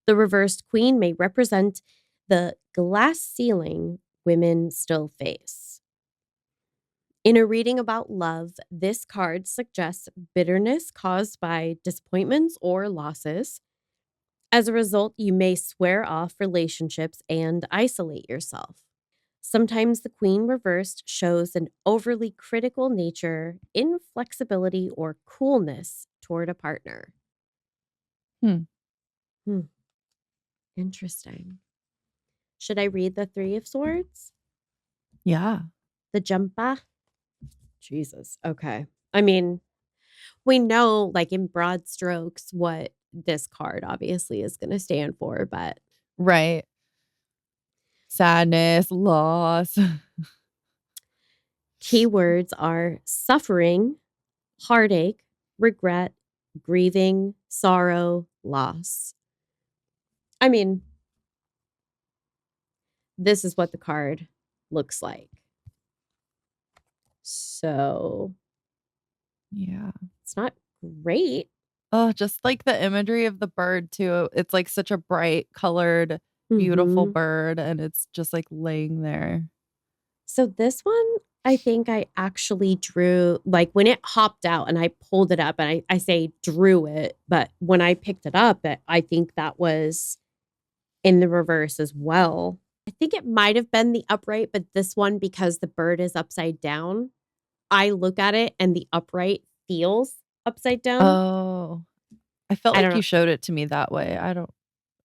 The reversed queen may represent the glass ceiling women still face. In a reading about love, this card suggests bitterness caused by disappointments or losses. As a result, you may swear off relationships and isolate yourself. Sometimes the queen reversed shows an overly critical nature, inflexibility, or coolness toward a partner. Hmm. Hmm, interesting. Should I read the Three of Swords? Yeah. The Jumpa? Jesus. Okay. I mean, we know, like in broad strokes, what this card obviously is going to stand for, but Right. Sadness, loss. keywords are suffering, heartache, regret, grieving, sorrow, loss. I mean, this is what the card looks like. So Yeah. it's not great. Oh, just like the imagery of the bird too. It's like such a bright colored, beautiful Hmm. bird, and it's just like laying there. So this one, I think I actually drew, like when it hopped out and I pulled it up, and I say drew it, but when I picked it up, I think that was in the reverse as well. I think it might have been the upright, but this one, because the bird is upside down, I look at it and the upright feels upside down. Oh, I felt I don't like you know showed it to me that way. I don't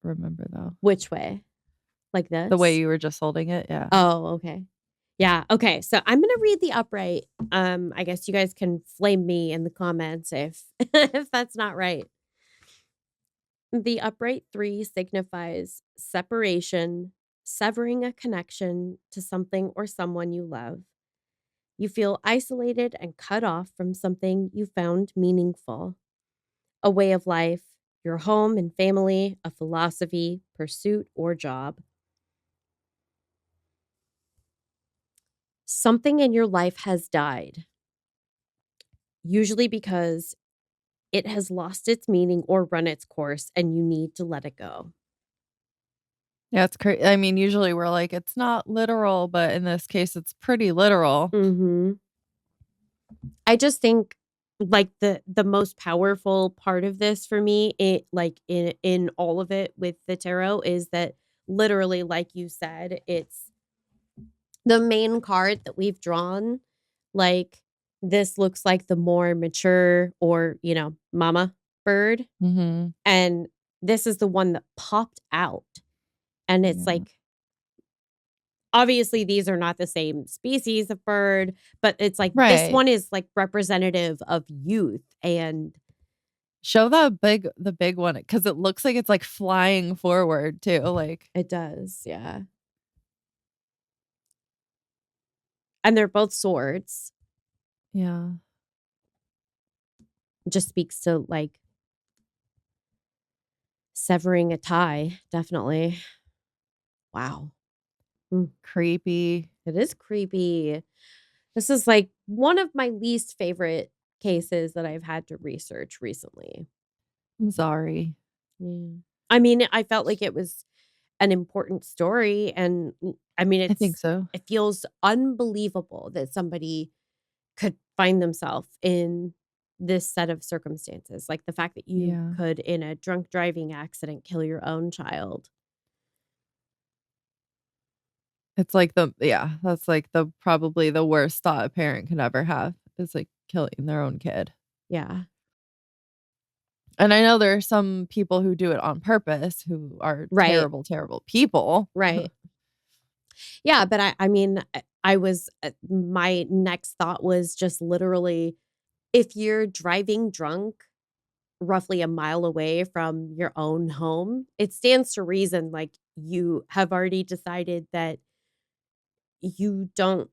remember though. which way, like The way this. you were just holding it, yeah. Oh, okay. Yeah, okay, so I'm gonna read the upright. I guess you guys can flame me in the comments if if that's not right. The upright 3 signifies separation, severing a connection to something or someone you love. You feel isolated and cut off from something you found meaningful, a way of life, your home and family, a philosophy, pursuit, or job. Something in your life has died, usually because it has lost its meaning or run its course, and you need to let it go. Yeah, it's crazy. I mean, usually we're like, it's not literal, but in this case, it's pretty literal. Mhm. I just think like the most powerful part of this for me, it like in all of it with the tarot is that literally like you said, it's the main card that we've drawn. Like this looks like the more mature or, mama bird, Mhm. and this is the one that popped out, and it's Yeah. like obviously these are not the same species of bird, but it's like this Right. one is like representative of youth and Show the big one because it looks like it's, like, flying forward too, like It does, yeah. And they're both swords. yeah. Just speaks to, like, severing a tie, definitely. Wow. Mm, Creepy. it is creepy. This is, like, one of my least favorite cases that I've had to research recently. I'm sorry. Yeah. I mean, I felt like it was an important story, and I mean, I think so. it feels unbelievable that somebody could find themselves in this set of circumstances. Like the fact that you Yeah. could, in a drunk driving accident, kill your own child. It's like the yeah, that's, like, the probably the worst thought a parent could ever have is, like, killing their own kid. Yeah. And I know there are some people who do it on purpose who are Right. terrible, terrible people. Right. Yeah, but I mean, I was my next thought was just literally, if you're driving drunk roughly a mile away from your own home, it stands to reason, like, you have already decided that you don't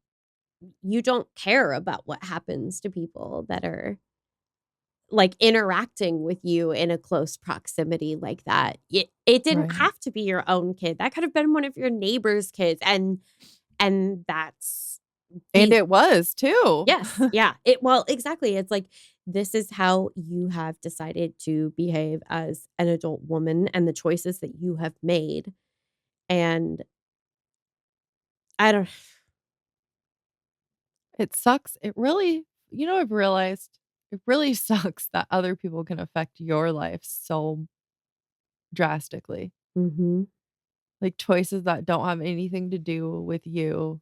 you don't care about what happens to people that are, like, interacting with you in a close proximity like that. It didn't Right. have to be your own kid. That could have been one of your neighbor's kids, and that's And the it was too. yes, yeah. It well, exactly. It's like, this is how you have decided to behave as an adult woman and the choices that you have made, and I don't It sucks. It really I've realized it really sucks that other people can affect your life so drastically. Mhm. Like, choices that don't have anything to do with you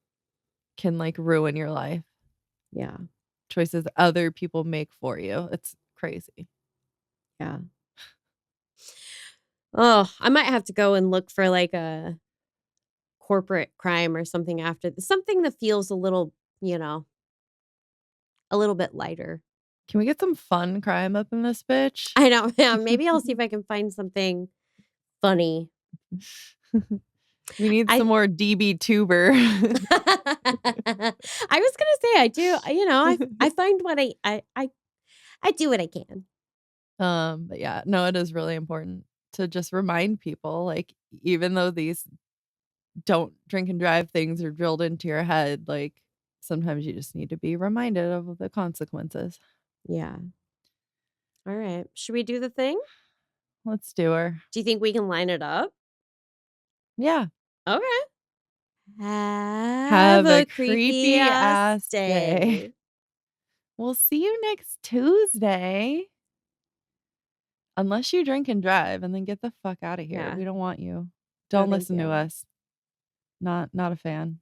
can, like, ruin your life. Yeah, Choices other people make for you. It's crazy. yeah. Oh, I might have to go and look for, like, a corporate crime or something after something that feels you know, a little bit lighter. Can we get some fun crime up in this bitch? I know, yeah, maybe I'll see if I can find something funny. We need some I more DB tuber. I was gonna say I do, I find what I do what I can. But yeah, no, it is really important to just remind people, like, even though these don't drink and drive things are drilled into your head, like, sometimes you just need to be reminded of the consequences. Yeah. Alright. Should we do the thing? Let's do her. Do you think we can line it up? Yeah. Okay. Have Have a a creepy creepy ass ass day. day. We'll see you next Tuesday. Unless you drink and drive, and then get the fuck out of here. Yeah. We don't want you. No, Don't thank listen to you. us. Not a fan.